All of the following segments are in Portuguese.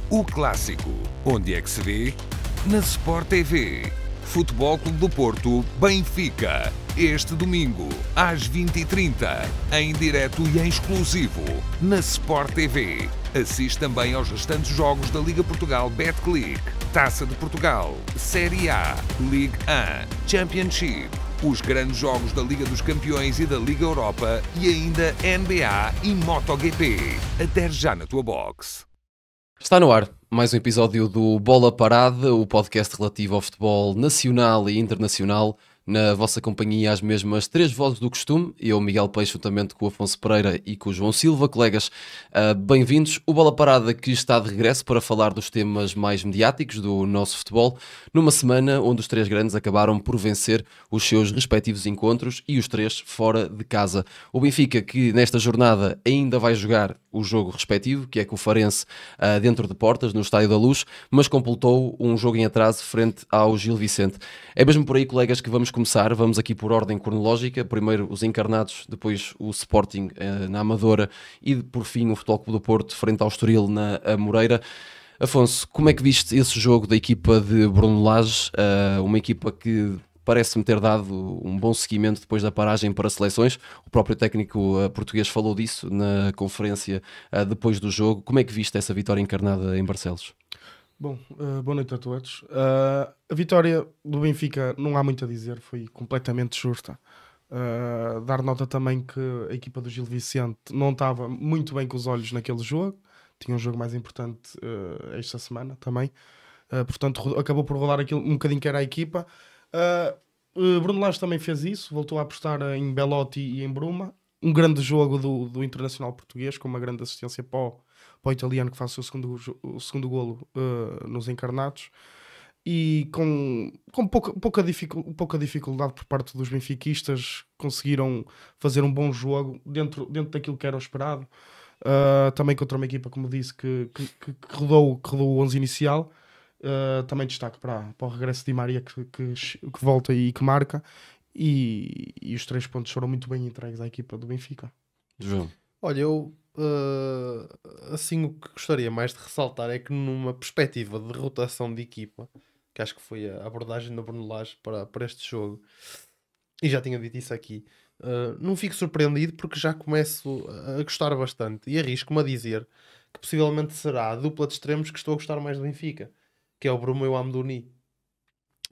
O Clássico. Onde é que se vê? Na Sport TV. Futebol Clube do Porto, Benfica. Este domingo, às 20h30, em direto e em exclusivo, na Sport TV. Assiste também aos restantes jogos da Liga Portugal Betclic, Taça de Portugal, Série A, Ligue 1, Championship, os grandes jogos da Liga dos Campeões e da Liga Europa e ainda NBA e MotoGP. Até já na tua box. Está no ar mais um episódio do Bola Parada, o podcast relativo ao futebol nacional e internacional. Na vossa companhia, as mesmas três vozes do costume. Eu, Miguel Peixe, juntamente com o Afonso Pereira e com o João Silva. Colegas, bem-vindos. O Bola Parada que está de regresso para falar dos temas mais mediáticos do nosso futebol, numa semana onde os três grandes acabaram por vencer os seus respectivos encontros e os três fora de casa. O Benfica, que nesta jornada ainda vai jogar o jogo respectivo, que é com o Farense dentro de portas, no Estádio da Luz, mas completou um jogo em atraso frente ao Gil Vicente. É mesmo por aí, colegas, que vamos começar. Vamos aqui por ordem cronológica. Primeiro os encarnados, depois o Sporting na Amadora e por fim o Futebol Clube do Porto frente ao Estoril na Amoreira. Afonso, como é que viste esse jogo da equipa de Bruno Lage? Uma equipa que parece-me ter dado um bom seguimento depois da paragem para seleções. O próprio técnico português falou disso na conferência depois do jogo. Como é que viste essa vitória encarnada em Barcelos? Bom, boa noite a todos. A vitória do Benfica, não há muito a dizer, foi completamente justa. Dar nota também que a equipa do Gil Vicente não estava muito bem com os olhos naquele jogo. Tinha um jogo mais importante esta semana também. Portanto, acabou por rodar aquilo um bocadinho que era a equipa. Bruno Lage também fez isso, voltou a apostar em Belotti e em Bruma. Um grande jogo do Internacional português, com uma grande assistência para o italiano que faz o segundo golo nos encarnados, e com pouca dificuldade por parte dos benfiquistas conseguiram fazer um bom jogo dentro daquilo que era o esperado. Também contra uma equipa, como disse, que rodou o 11 inicial. Também destaque para o regresso de Di Maria, que volta e que marca, e os 3 pontos foram muito bem entregues à equipa do Benfica. João. Olha, eu assim o que gostaria mais de ressaltar é que numa perspectiva de rotação de equipa, que acho que foi a abordagem da Bruno Lage para este jogo, e já tinha dito isso aqui, não fico surpreendido porque já começo a gostar bastante e arrisco-me a dizer que possivelmente será a dupla de extremos que estou a gostar mais do Benfica, que é o Bruma e o Amdouni.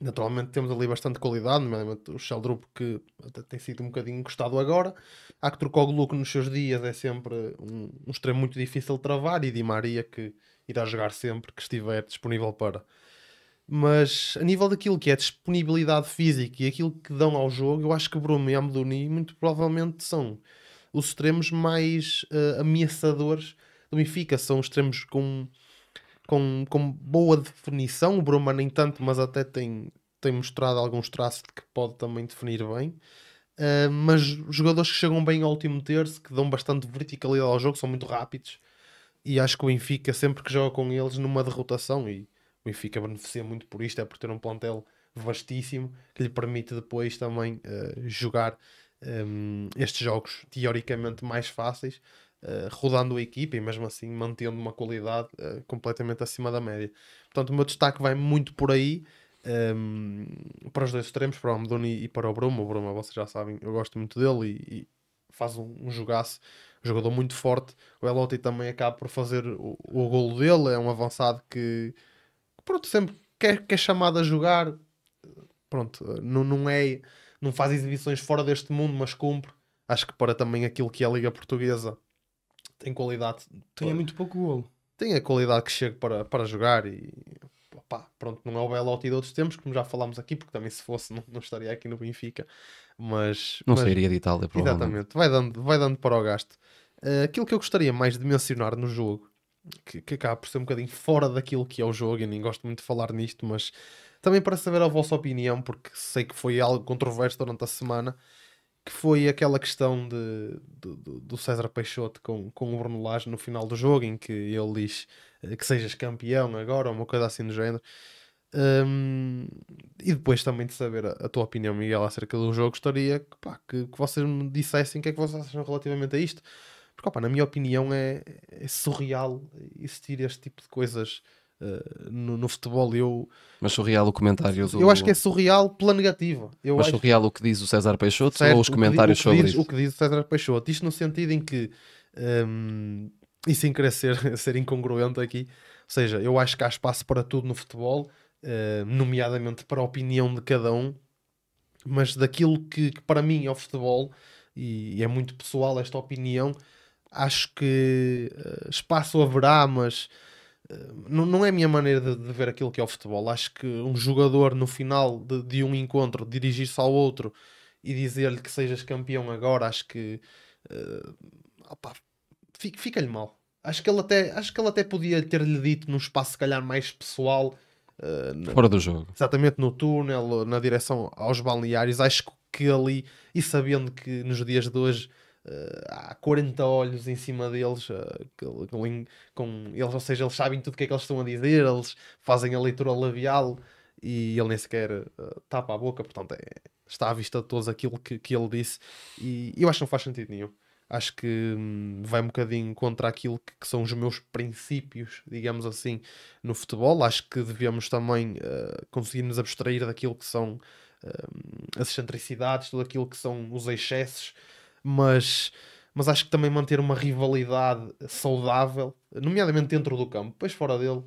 Naturalmente temos ali bastante qualidade, nomeadamente o Sheldrup, que até tem sido um bocadinho encostado agora. Há que Turkoglu, que nos seus dias é sempre um extremo muito difícil de travar, e Di Maria, que irá jogar sempre que estiver disponível para. Mas a nível daquilo que é disponibilidade física e aquilo que dão ao jogo, eu acho que Bruma e Amdouni muito provavelmente são os extremos mais ameaçadores do Benfica. São extremos com boa definição. O Bruma nem tanto, mas até tem mostrado alguns traços de que pode também definir bem. Mas jogadores que chegam bem ao último terço, que dão bastante verticalidade ao jogo, são muito rápidos, e acho que o Benfica, sempre que joga com eles numa derrotação, e o Benfica beneficia muito por isto, é por ter um plantel vastíssimo que lhe permite depois também jogar estes jogos teoricamente mais fáceis, rodando a equipa e mesmo assim mantendo uma qualidade completamente acima da média. Portanto, o meu destaque vai muito por aí, para os dois extremos, para o Amdouni e para o Bruma. O Bruma, vocês já sabem, eu gosto muito dele e faz um jogaço, um jogador muito forte. O Belotti também acaba por fazer o golo dele, é um avançado que pronto, sempre que é chamado a jogar, pronto, não faz exibições fora deste mundo, mas cumpre. Acho que para também aquilo que é a Liga Portuguesa tem qualidade. Tem muito pouco golo. Tem a qualidade que chega para jogar e pá, pronto, não é o Belotti de outros tempos, como já falámos aqui, porque também se fosse não estaria aqui no Benfica, mas Sairia de Itália, provavelmente. Exatamente, vai dando para o gasto. Aquilo que eu gostaria mais de mencionar no jogo, que acaba por ser um bocadinho fora daquilo que é o jogo, eu nem gosto muito de falar nisto, mas também para saber a vossa opinião, porque sei que foi algo controverso durante a semana, que foi aquela questão do César Peixoto com o Bruno Lage no final do jogo, em que ele diz que sejas campeão agora, ou uma coisa assim do género. E depois também de saber a tua opinião, Miguel, acerca do jogo, gostaria que vocês me dissessem o que é que vocês acham relativamente a isto. Porque, opa, na minha opinião, é surreal existir este tipo de coisas no futebol. Mas surreal o comentário do... Eu acho que é surreal pela negativa. Mas surreal o que diz o César Peixoto certo, ou os comentários sobre isso? O que diz o César Peixoto. Isto no sentido em que, e sem querer ser incongruente aqui, ou seja, eu acho que há espaço para tudo no futebol, nomeadamente para a opinião de cada um, mas daquilo que para mim é o futebol, e é muito pessoal esta opinião, acho que espaço haverá, mas não é a minha maneira de ver aquilo que é o futebol. Acho que um jogador no final de um encontro dirigir-se ao outro e dizer-lhe que sejas campeão agora, acho que opa, fica-lhe mal. Acho que ele até podia ter-lhe dito num espaço se calhar mais pessoal, Fora do jogo. exatamente no túnel, na direção aos balneários. Acho que ali, e sabendo que nos dias de hoje há 40 olhos em cima deles, com eles, ou seja, eles sabem tudo o que é que eles estão a dizer, eles fazem a leitura labial e ele nem sequer tapa a boca, portanto está à vista de todos aquilo que ele disse, e eu acho que não faz sentido nenhum. Acho que vai um bocadinho contra aquilo que são os meus princípios, digamos assim, no futebol. Acho que devemos também conseguir nos abstrair daquilo que são as excentricidades, tudo aquilo que são os excessos, mas acho que também manter uma rivalidade saudável, nomeadamente dentro do campo, depois fora dele,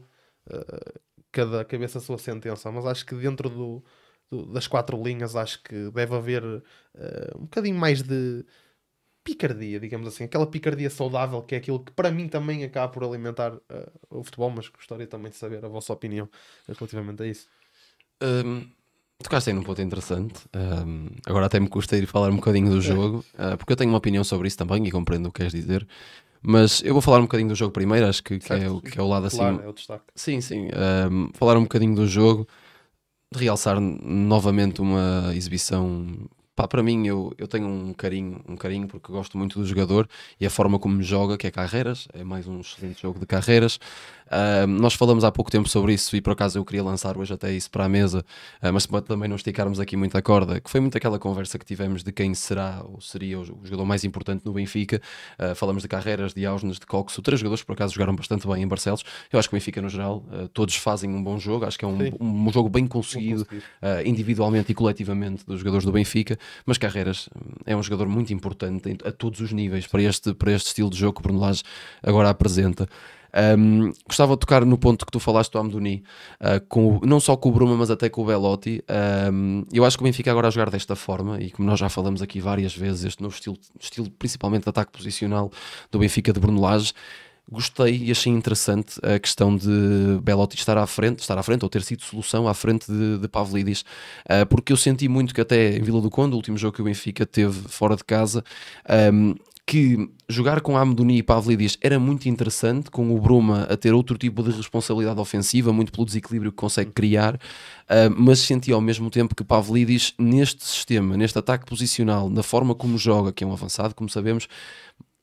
cada cabeça a sua sentença, mas acho que dentro das quatro linhas, acho que deve haver um bocadinho mais de picardia, digamos assim, aquela picardia saudável, que é aquilo que para mim também acaba por alimentar o futebol, mas gostaria também de saber a vossa opinião relativamente a isso. Tocaste aí num ponto interessante. Agora até me custa ir falar um bocadinho do jogo, porque eu tenho uma opinião sobre isso também e compreendo o que queres dizer. Mas eu vou falar um bocadinho do jogo primeiro, acho que é o lado Claro, assim. é o destaque. Sim. Falar um bocadinho do jogo, realçar novamente uma exibição. Pá, para mim, eu tenho um carinho porque gosto muito do jogador e a forma como joga, que é carreiras, é mais um excelente jogo de carreiras. Nós falamos há pouco tempo sobre isso e por acaso eu queria lançar hoje até isso para a mesa, mas para também não esticarmos aqui muito a corda, que foi muito aquela conversa que tivemos de quem será ou seria o jogador mais importante no Benfica. Falamos de carreiras, de Ausnes, de Coxo, três jogadores que por acaso jogaram bastante bem em Barcelos. Eu acho que o Benfica no geral, todos fazem um bom jogo, acho que é um jogo bem conseguido, individualmente e coletivamente dos jogadores do Benfica, mas Carreiras é um jogador muito importante a todos os níveis para este estilo de jogo que o Bruno Lage agora apresenta. Gostava de tocar no ponto que tu falaste do Amdouni, não só com o Bruma, mas até com o Belotti. Eu acho que o Benfica agora a jogar desta forma, e como nós já falamos aqui várias vezes, este novo estilo principalmente de ataque posicional do Benfica de Bruno Lage, gostei e achei interessante a questão de Belotti estar à frente ou ter sido solução à frente de Pavlidis, porque eu senti muito que até em Vila do Conde, o último jogo que o Benfica teve fora de casa, que jogar com Amdouni e Pavlidis era muito interessante, com o Bruma a ter outro tipo de responsabilidade ofensiva, muito pelo desequilíbrio que consegue criar, mas senti ao mesmo tempo que Pavlidis neste sistema, neste ataque posicional, na forma como joga, que é um avançado, como sabemos,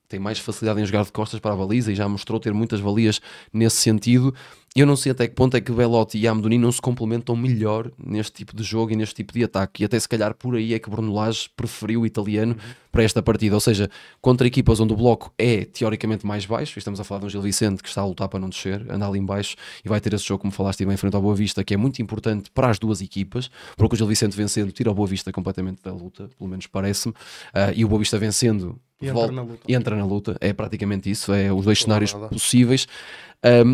tem mais facilidade em jogar de costas para a baliza e já mostrou ter muitas valias nesse sentido. Eu não sei até que ponto é que Belotti e Amdouni não se complementam melhor neste tipo de jogo e neste tipo de ataque, e até se calhar por aí é que Bruno Lage preferiu o italiano para esta partida, ou seja, contra equipas onde o bloco é teoricamente mais baixo, estamos a falar de um Gil Vicente que está a lutar para não descer, anda ali em baixo e vai ter esse jogo, como falaste bem, em frente ao Boa Vista, que é muito importante para as duas equipas, porque o Gil Vicente vencendo tira o Boa Vista completamente da luta, pelo menos parece-me, e o Boa Vista vencendo entra na luta, é praticamente isso, é os dois cenários possíveis.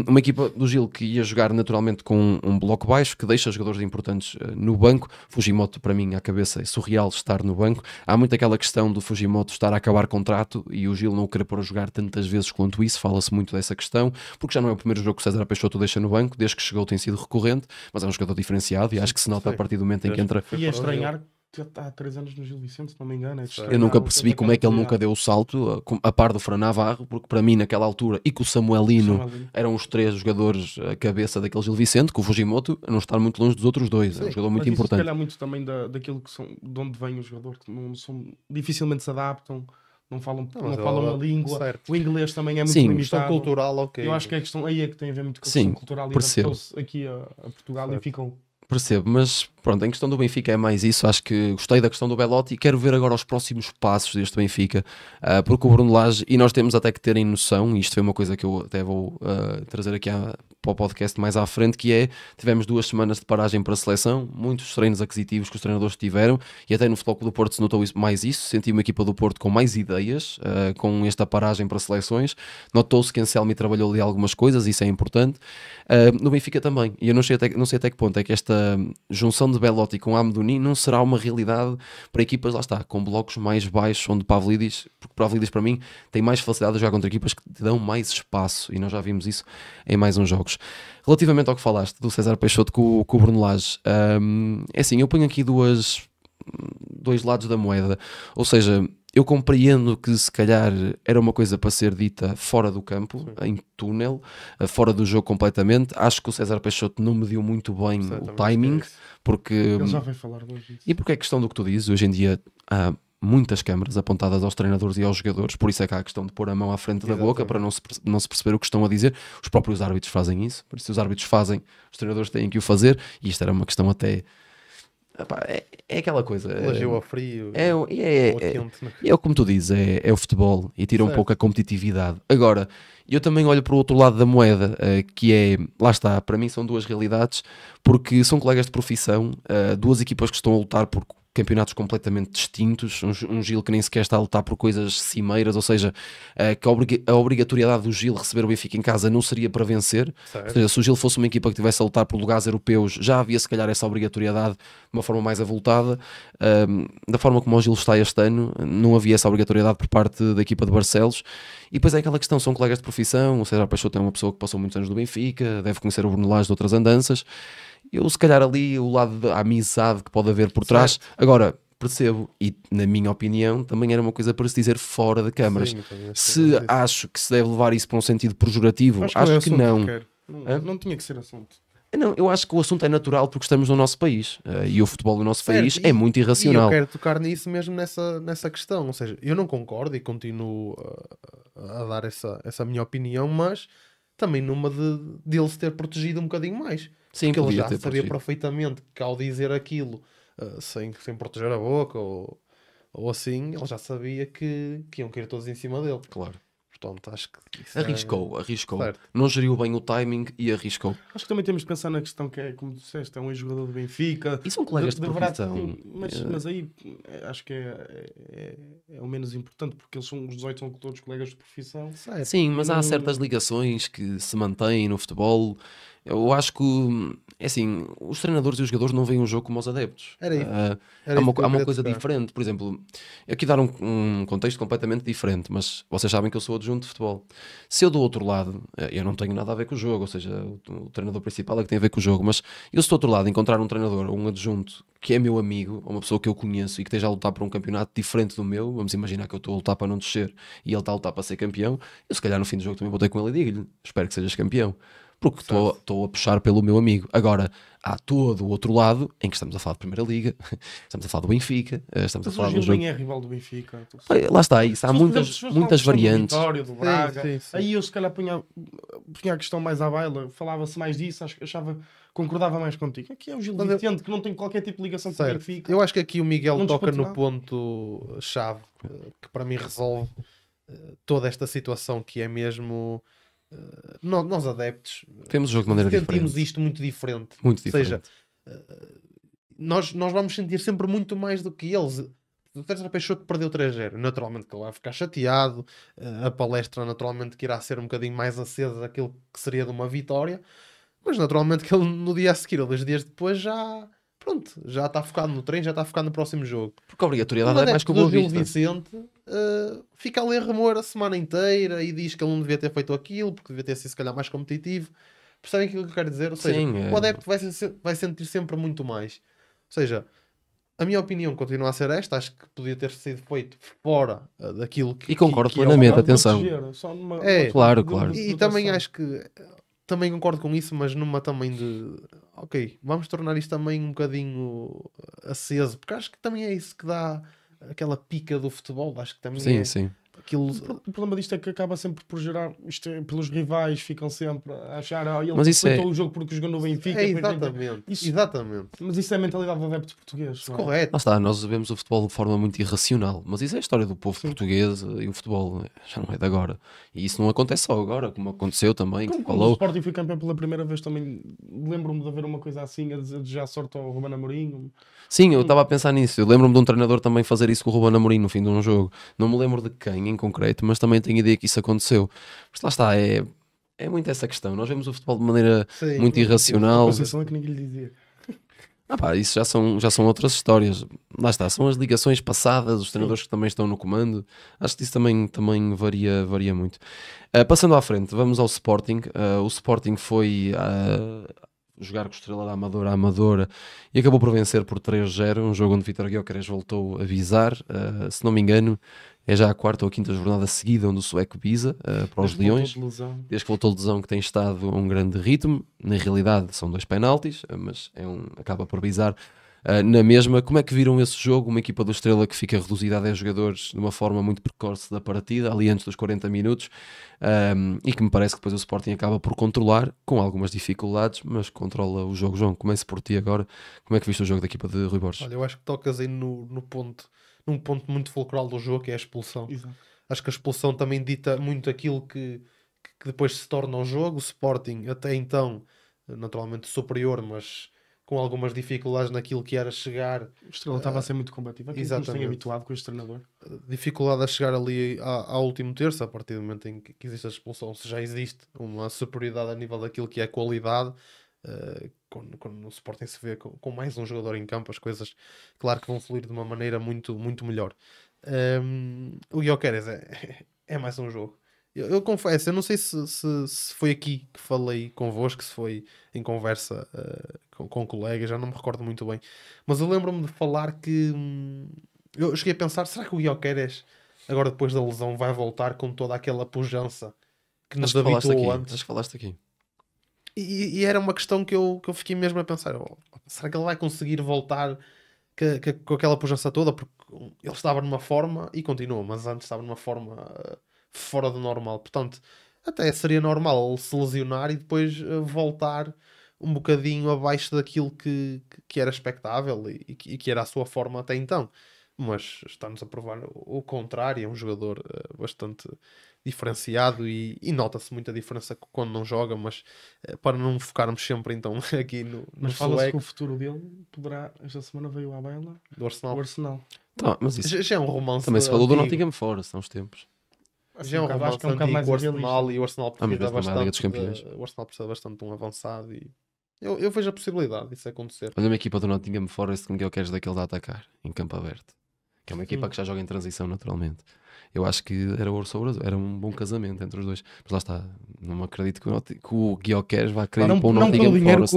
Uma equipa do Gil que ia jogar naturalmente com um bloco baixo, que deixa jogadores importantes no banco. Fujimoto, para mim, à cabeça, é surreal estar no banco. Há muito aquela questão do Fujimoto estar a acabar contrato e o Gil não o querer pôr a jogar tantas vezes quanto isso, fala-se muito dessa questão, porque já não é o primeiro jogo que o César Peixoto deixa no banco, desde que chegou tem sido recorrente, mas é um jogador diferenciado e acho que se nota a partir do momento em que entra. E a estranhar já está há 3 anos no Gil Vicente, se não me engano. Eu nunca percebi como é que ele nunca deu o salto, a par do Fran Navarro, porque para mim naquela altura, e que o Samuelino eram os três jogadores a cabeça daquele Gil Vicente, com o Fujimoto a não estar muito longe dos outros dois. É um jogador muito importante. Se calhar muito também daquilo que são, de onde vem os jogadores, que dificilmente se adaptam, não falam a língua. Certo. O inglês também é muito limitado. Cultural, ok. Eu acho que a questão aí é que tem a ver muito com a questão cultural, e adaptou-se aqui a Portugal, certo. E ficam Percebo, mas pronto, em questão do Benfica é mais isso. Acho que gostei da questão do Belotti e quero ver agora os próximos passos deste Benfica, porque o Bruno Lage, e nós temos até que terem noção, e isto foi uma coisa que eu até vou trazer aqui para o podcast mais à frente, que é, tivemos 2 semanas de paragem para a seleção, muitos treinos aquisitivos que os treinadores tiveram, e até no Futebol Clube do Porto se notou mais isso, senti uma equipa do Porto com mais ideias, com esta paragem para seleções, notou-se que Anselmi trabalhou ali algumas coisas, isso é importante, no Benfica também, e eu não sei até que ponto é que esta junção de Belotti com Amdouni não será uma realidade para equipas, lá está, com blocos mais baixos, onde Pavlidis, porque Pavlidis para mim tem mais facilidade de jogar contra equipas que te dão mais espaço, e nós já vimos isso em mais uns jogos. Relativamente ao que falaste do César Peixoto com o Bruno Lage, é assim, eu ponho aqui dois lados da moeda, ou seja, eu compreendo que se calhar era uma coisa para ser dita fora do campo, sim, em túnel, fora do jogo completamente. Acho que o César Peixoto não mediu muito bem o timing, porque ele já vai falar hoje disso. E porque é questão do que tu dizes, hoje em dia há muitas câmaras apontadas aos treinadores e aos jogadores, por isso é que há a questão de pôr a mão à frente da boca para não se perceber o que estão a dizer. Os próprios árbitros fazem isso, por isso se os árbitros fazem, os treinadores têm que o fazer, e isto era uma questão até... É aquela coisa. Elogio a frio. É como tu dizes, é o futebol e tira um pouco a competitividade. Agora, eu também olho para o outro lado da moeda, que é, lá está, para mim são 2 realidades, porque são colegas de profissão, 2 equipas que estão a lutar por campeonatos completamente distintos, um Gil que nem sequer está a lutar por coisas cimeiras, ou seja, que a obrigatoriedade do Gil receber o Benfica em casa não seria para vencer, certo. Ou seja, se o Gil fosse uma equipa que estivesse a lutar por lugares europeus, já havia se calhar essa obrigatoriedade de uma forma mais avultada, da forma como o Gil está este ano, não havia essa obrigatoriedade por parte da equipa de Barcelos, e depois é aquela questão, são colegas de profissão, o César Peixoto é uma pessoa que passou muitos anos no Benfica, deve conhecer o Bruno Lage de outras andanças. Eu, se calhar, ali o lado da amizade que pode haver por trás. Certo. Agora, percebo, e na minha opinião, também era uma coisa para se dizer fora de câmaras. Se acho que se deve levar isso para um sentido pejorativo, acho que não. Não tinha que ser assunto. Não, eu acho que o assunto é natural porque estamos no nosso país. E o futebol do nosso país é muito irracional. E eu quero tocar nisso mesmo nessa questão. Ou seja, eu não concordo e continuo a dar essa minha opinião, mas também numa de ele se ter protegido um bocadinho mais. Sim, porque ele já sabia perfeitamente que ao dizer aquilo sem proteger a boca ou assim, ele já sabia que iam cair todos em cima dele. Claro. Portanto, acho que arriscou. Certo. Não geriu bem o timing e arriscou. Acho que também temos de pensar na questão que é, como disseste, é um ex-jogador do Benfica. E são colegas de profissão. Mas aí acho que é o menos importante, porque eles são os 18 são todos colegas de profissão. Certo. Sim, mas há certas ligações que se mantêm no futebol. Eu acho que, é assim, os treinadores e os jogadores não veem o jogo como os adeptos. Há uma coisa diferente. Por exemplo, eu aqui dar um contexto completamente diferente, mas vocês sabem que eu sou adjunto de futebol. Se eu do outro lado, eu não tenho nada a ver com o jogo, ou seja, o treinador principal é que tem a ver com o jogo, mas eu se do outro lado encontrar um treinador ou um adjunto que é meu amigo, ou uma pessoa que eu conheço e que esteja a lutar por um campeonato diferente do meu, vamos imaginar que eu estou a lutar para não descer e ele está a lutar para ser campeão, eu se calhar no fim do jogo também vou ter com ele e digo-lhe, espero que sejas campeão. Porque estou a puxar pelo meu amigo. Agora, há todo o outro lado em que estamos a falar de Primeira Liga, estamos a falar do Benfica, estamos a falar do jogo. O é rival do Benfica. Lá está, isso. Há muitas variantes. Do Vitória, do Braga. Sim. Aí eu se calhar punha a questão mais à baila, falava-se mais disso, concordava mais contigo. Aqui é o Gil Vicente, que não tem qualquer tipo de ligação com o Benfica. Eu acho que aqui o Miguel toca no ponto-chave, que para mim resolve toda esta situação, que é mesmo... nós adeptos temos o jogo de maneira sentimos diferente. Isto muito diferente. Muito diferente. Ou seja, nós vamos sentir sempre muito mais do que eles. O César Peixoto perdeu 3-0. Naturalmente que ele vai ficar chateado. A palestra naturalmente que irá ser um bocadinho mais acesa daquilo que seria de uma vitória. Mas naturalmente que ele no dia a seguir ou 2 dias depois já está focado no treino, já está focado no próximo jogo. Porque a obrigatoriedade é mais que o Boa Vista. Vicente fica ali a remor a semana inteira e diz que ele não devia ter feito aquilo, porque devia ter sido se calhar mais competitivo. Percebem aquilo que eu quero dizer? Ou seja, o adepto vai sentir sempre muito mais. Ou seja, a minha opinião continua a ser esta. Acho que podia ter sido feito fora daquilo que... E concordo plenamente, atenção. Claro. E também acho que... Também concordo com isso, mas numa também de... Ok, vamos tornar isto também um bocadinho aceso, porque acho que também é isso que dá aquela pica do futebol. Acho que também Aquilo... O problema disto é que acaba sempre por gerar, pelos rivais ficam sempre a achar, ele Mas isso respeitou o jogo porque jogou no Benfica. Exatamente, exatamente. Mas isso é a mentalidade do adepto português. Não é? Correto. Lá está, nós vemos o futebol de forma muito irracional, mas isso é a história do povo português e o futebol já não é de agora. E isso não acontece só agora, como aconteceu também, que Quando o falou. Sporting foi campeão pela primeira vez também, lembro-me de haver uma coisa assim, a desejar sorte ao Ruben Amorim. Sim, eu estava a pensar nisso. Eu lembro-me de um treinador também fazer isso com o Ruben Amorim no fim de um jogo. Não me lembro de quem em concreto, mas também tenho ideia que isso aconteceu. Mas lá está, é muito essa questão. Nós vemos o futebol de maneira Sim, muito A irracional. Conceição é que ninguém lhe dizia. Isso já são outras histórias. Lá está, são as ligações passadas, os treinadores que também estão no comando. Acho que isso também varia muito. Passando à frente, vamos ao Sporting. O Sporting foi jogar com o Estrela da Amadora à Amadora e acabou por vencer por 3-0, um jogo onde Vítor Gyökeres voltou a visar. Se não me engano, é já a quarta ou a quinta jornada seguida onde o sueco visa para os Leões. Desde que voltou de lesão, que tem estado a um grande ritmo. Na realidade são 2 penaltis, mas acaba por visar na mesma. Como é que viram esse jogo? Uma equipa do Estrela que fica reduzida a 10 jogadores de uma forma muito precoce da partida, ali antes dos 40 minutos, e que me parece que depois o Sporting acaba por controlar, com algumas dificuldades, mas controla o jogo. João, comece por ti agora. Como é que viste o jogo da equipa de Rui Borges? Olha, eu acho que tocas aí num ponto muito fulcral do jogo, que é a expulsão. Exato. Acho que a expulsão também dita muito aquilo que depois se torna o jogo. O Sporting, até então, naturalmente superior, mas com algumas dificuldades naquilo que era chegar. O Estrela estava a ser muito combativo. Aquilo que nos tem Exatamente. habituado com este treinador. Dificuldade a chegar ali ao último terço, a partir do momento em que existe a expulsão. Se já existe uma superioridade a nível daquilo que é qualidade, quando o Sporting se vê com mais um jogador em campo, as coisas, claro que vão fluir de uma maneira muito melhor. O Gyökeres é mais um jogo. Eu confesso, eu não sei se foi aqui que falei convosco, se foi em conversa com colegas, já não me recordo muito bem, mas eu lembro-me de falar que eu cheguei a pensar, será que o Gyökeres agora depois da lesão vai voltar com toda aquela pujança que nos habituou antes? Acho que falaste aqui. E era uma questão que eu fiquei mesmo a pensar, será que ele vai conseguir voltar com aquela pujança toda? Porque ele estava numa forma e continua, mas antes estava numa forma fora do normal. Portanto, até seria normal ele se lesionar e depois voltar um bocadinho abaixo daquilo que era expectável e que era a sua forma até então. Mas está-nos a provar o contrário. É um jogador bastante diferenciado e nota-se muita diferença quando não joga, mas para não focarmos sempre então aqui no Mas fala-se que sueco o futuro dele poderá. Esta semana veio à baila do Arsenal. o Arsenal. Tá, mas isso Já é um romance também se falou do antigo. Nottingham Forest há uns tempos. Já é um romance acho que é um bocado antigo mais com o Arsenal realista. e o Arsenal mas precisa mesmo também a Liga dos bastante Campeões. o Arsenal precisa bastante de um avançado e eu vejo a possibilidade disso acontecer. Olha uma equipa do Nottingham Forest com Gyökeres daqueles a atacar em campo aberto, que é uma equipa que já joga em transição naturalmente. Eu acho que era ouro sobre azul, era um bom casamento entre os dois. Mas lá está, não acredito que o Gyökeres vá querer ir para o Não pelo Nottingham dinheiro Forest.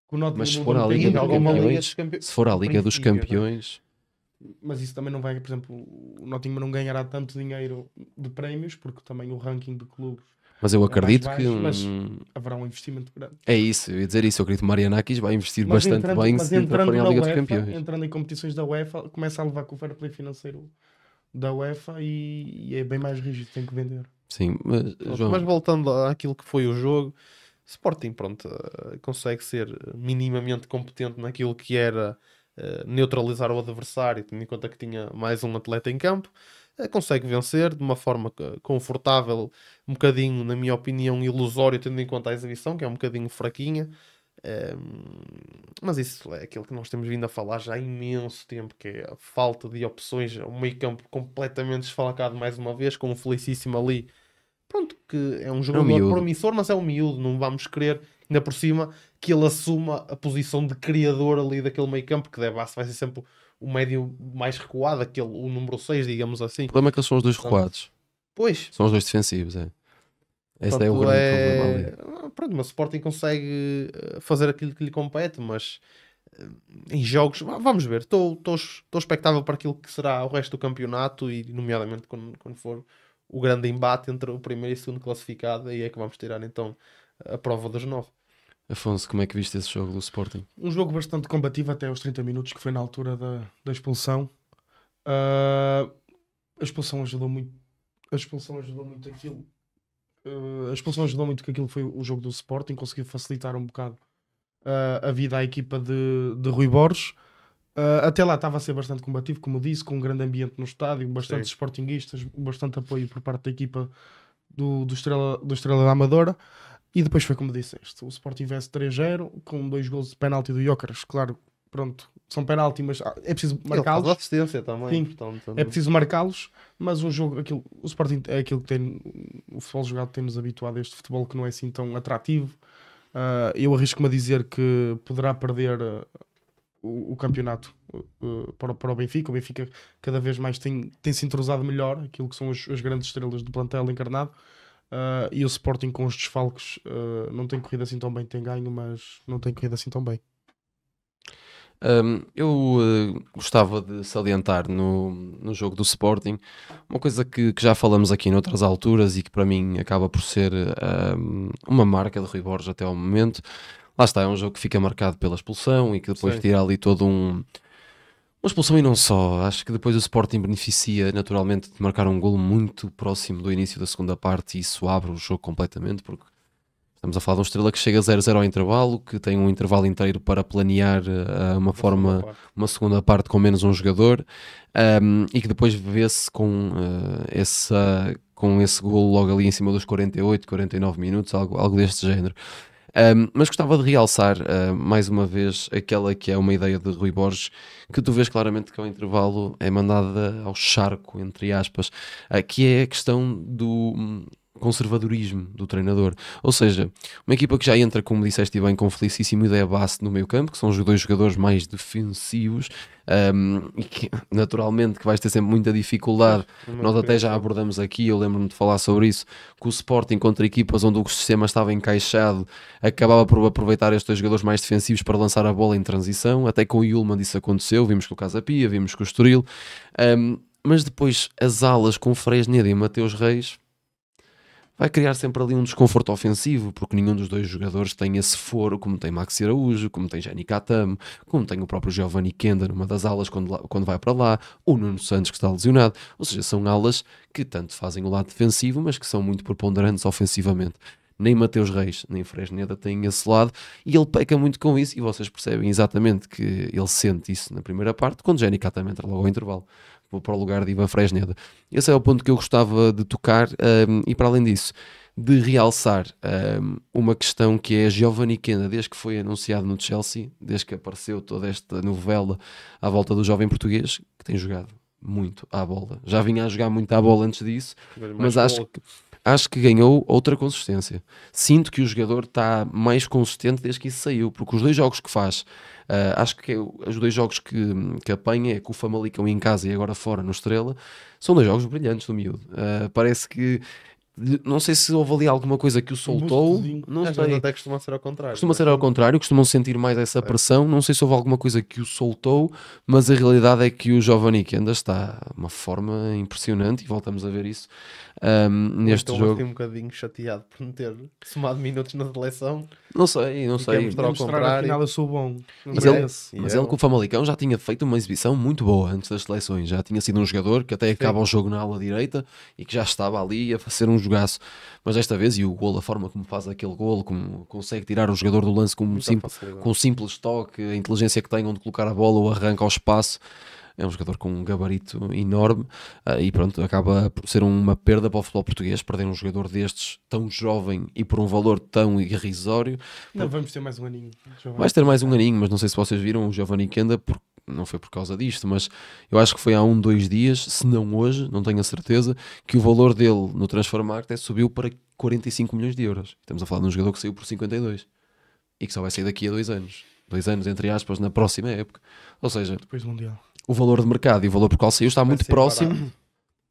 que o Nottingham Mas se for à tem Liga ido, dos alguma Campeões, se for à Liga dos princípio, Campeões, mas isso também não vai, por exemplo, o Nottingham não ganhará tanto dinheiro de prémios, porque também o ranking de clubes mas eu mais acredito baixo, que mas haverá um investimento grande. é isso, eu ia dizer isso. Eu acredito que o Marianakis vai investir Mas bastante bem mas se entrar para a na Liga dos UEFA, Campeões. entrando em competições da UEFA, começa a levar com o fair play financeiro da UEFA e é bem mais rígido, tem que vender. Sim, mas João, Mas voltando àquilo que foi o jogo, Sporting, pronto, consegue ser minimamente competente naquilo que era neutralizar o adversário, tendo em conta que tinha mais um atleta em campo, consegue vencer de uma forma confortável, um bocadinho, na minha opinião, ilusório, tendo em conta a exibição, que é um bocadinho fraquinha. Mas isso é aquilo que nós temos vindo a falar já há imenso tempo, que é a falta de opções, o meio campo completamente desfalcado mais uma vez, com um Felicíssimo ali. Pronto, que é um jogador miúdo. promissor, mas é um miúdo, não vamos querer, ainda por cima, que ele assuma a posição de criador ali daquele meio campo, que vai ser sempre o médio mais recuado, o número 6, digamos assim. o problema é que eles são os dois recuados, Pois, são os dois defensivos. Esse é o portanto, grande problema ali. Pronto, mas o Sporting consegue fazer aquilo que lhe compete, mas em jogos, vamos ver, estou expectável para aquilo que será o resto do campeonato e nomeadamente quando for o grande embate entre o primeiro e o segundo classificado, aí é que vamos tirar então a prova dos 9. Afonso, como é que viste esse jogo do Sporting? Um jogo bastante combativo até aos 30 minutos, que foi na altura da expulsão. A expulsão ajudou muito a expulsão ajudou muito aquilo. A expulsão ajudou muito que aquilo foi o jogo do Sporting, conseguiu facilitar um bocado a vida à equipa de Rui Borges. Até lá estava a ser bastante combativo, como eu disse, com um grande ambiente no estádio, bastantes sportinguistas, bastante apoio por parte da equipa do Estrela da Amadora. E depois foi como disseste, o Sporting vence 3-0 com 2 gols de penalti do Jóqueres. Claro, pronto, são penalti, mas é preciso marcá-los. Assistência também. Sim, portanto, é preciso marcá-los, mas o jogo, o Sporting é aquilo que tem, o futebol jogado tem-nos habituado a este futebol que não é assim tão atrativo. Eu arrisco-me a dizer que poderá perder o campeonato para o Benfica. O Benfica cada vez mais tem-se entrosado melhor, aquilo que são as grandes estrelas do plantel encarnado. E o Sporting com os desfalques não tem corrido assim tão bem, tem ganho, mas não tem corrido assim tão bem. Eu gostava de salientar no jogo do Sporting uma coisa que já falamos aqui noutras alturas e que para mim acaba por ser uma marca de Rui Borges até ao momento. Lá está, é um jogo que fica marcado pela expulsão e que depois tira ali todo uma expulsão e não só. Acho que depois o Sporting beneficia naturalmente de marcar um golo muito próximo do início da segunda parte e isso abre o jogo completamente, porque estamos a falar de um Estrela que chega a 0-0 ao intervalo, que tem um intervalo inteiro para planear uma segunda parte com menos um jogador, e que depois vê-se com esse golo logo ali em cima dos 48, 49 minutos, algo deste género. Mas gostava de realçar mais uma vez aquela que é uma ideia de Rui Borges, que tu vês claramente que ao intervalo é mandada ao charco, entre aspas, que é a questão do conservadorismo do treinador. Ou seja, uma equipa que já entra, como disseste bem, com Felicíssimo e Ideia Basse no meio campo, que são os 2 jogadores mais defensivos, e que naturalmente que vais ter sempre muita dificuldade. Nós até já abordamos aqui, eu lembro-me de falar sobre isso, que o Sporting contra equipas onde o sistema estava encaixado acabava por aproveitar estes 2 jogadores mais defensivos para lançar a bola em transição. Até com o Yulman isso aconteceu, vimos com o Casa Pia, vimos com o Estoril, mas depois as alas com Fresneda e Mateus Reis vai criar sempre ali um desconforto ofensivo, porque nenhum dos 2 jogadores tem esse foro, como tem Maxi Araújo, como tem Jenny Catamo, como tem o próprio Giovanni Kenda numa das alas quando vai para lá, o Nuno Santos que está lesionado. Ou seja, são alas que tanto fazem o lado defensivo, mas que são muito preponderantes ofensivamente. Nem Mateus Reis, nem Fresneda têm esse lado, e ele peca muito com isso, e vocês percebem exatamente que ele sente isso na primeira parte, quando Jenny Catamo entra logo ao intervalo para o lugar de Ivan Fresneda. Esse é o ponto que eu gostava de tocar, e para além disso, de realçar uma questão que é Giovanni Kenda, desde que foi anunciado no Chelsea, desde que apareceu toda esta novela à volta do jovem português, que tem jogado muito à bola. Já vinha a jogar muito à bola antes disso, mas acho que ganhou outra consistência. Sinto que o jogador está mais consistente desde que isso saiu, porque os 2 jogos que faz, acho que os 2 jogos que apanha, é com o Famalicão em casa e agora fora no Estrela, são 2 jogos brilhantes do miúdo. Parece que, não sei se houve ali alguma coisa que o soltou, não sei. Até costuma ser ao contrário. Costuma ser ao contrário, costumam sentir mais essa pressão. Não sei se houve alguma coisa que o soltou, mas a realidade é que o Giovanni Kenda está de uma forma impressionante e voltamos a ver isso neste então, jogo. Fiquei um bocadinho chateado por não ter somado minutos na seleção. Não sei. Mostrar ao contrário. Afinal, eu sou bom. Mas ele com o Famalicão já tinha feito uma exibição muito boa antes das seleções. Já tinha sido um jogador que até acaba o jogo na ala direita e que já estava ali a fazer um jogaço. Mas desta vez, e o golo, a forma como faz aquele golo, como consegue tirar o jogador do lance com um simples toque, a inteligência que tem onde colocar a bola, o arranca ao espaço. É um jogador com um gabarito enorme, e pronto, acaba por ser uma perda para o futebol português, perder um jogador destes tão jovem e por um valor tão irrisório. Não, vamos ter mais um aninho. Vais ter mais um aninho, mas não sei se vocês viram o Giovanni Kenda, não foi por causa disto, mas eu acho que foi há 2 dias, se não hoje, não tenho a certeza, que o valor dele no Transfermarkt subiu para 45 milhões de euros. Estamos a falar de um jogador que saiu por 52 e que só vai sair daqui a 2 anos. 2 anos, entre aspas, na próxima época. Ou seja, depois do Mundial, o valor de mercado e o valor por qual saiu está muito próximo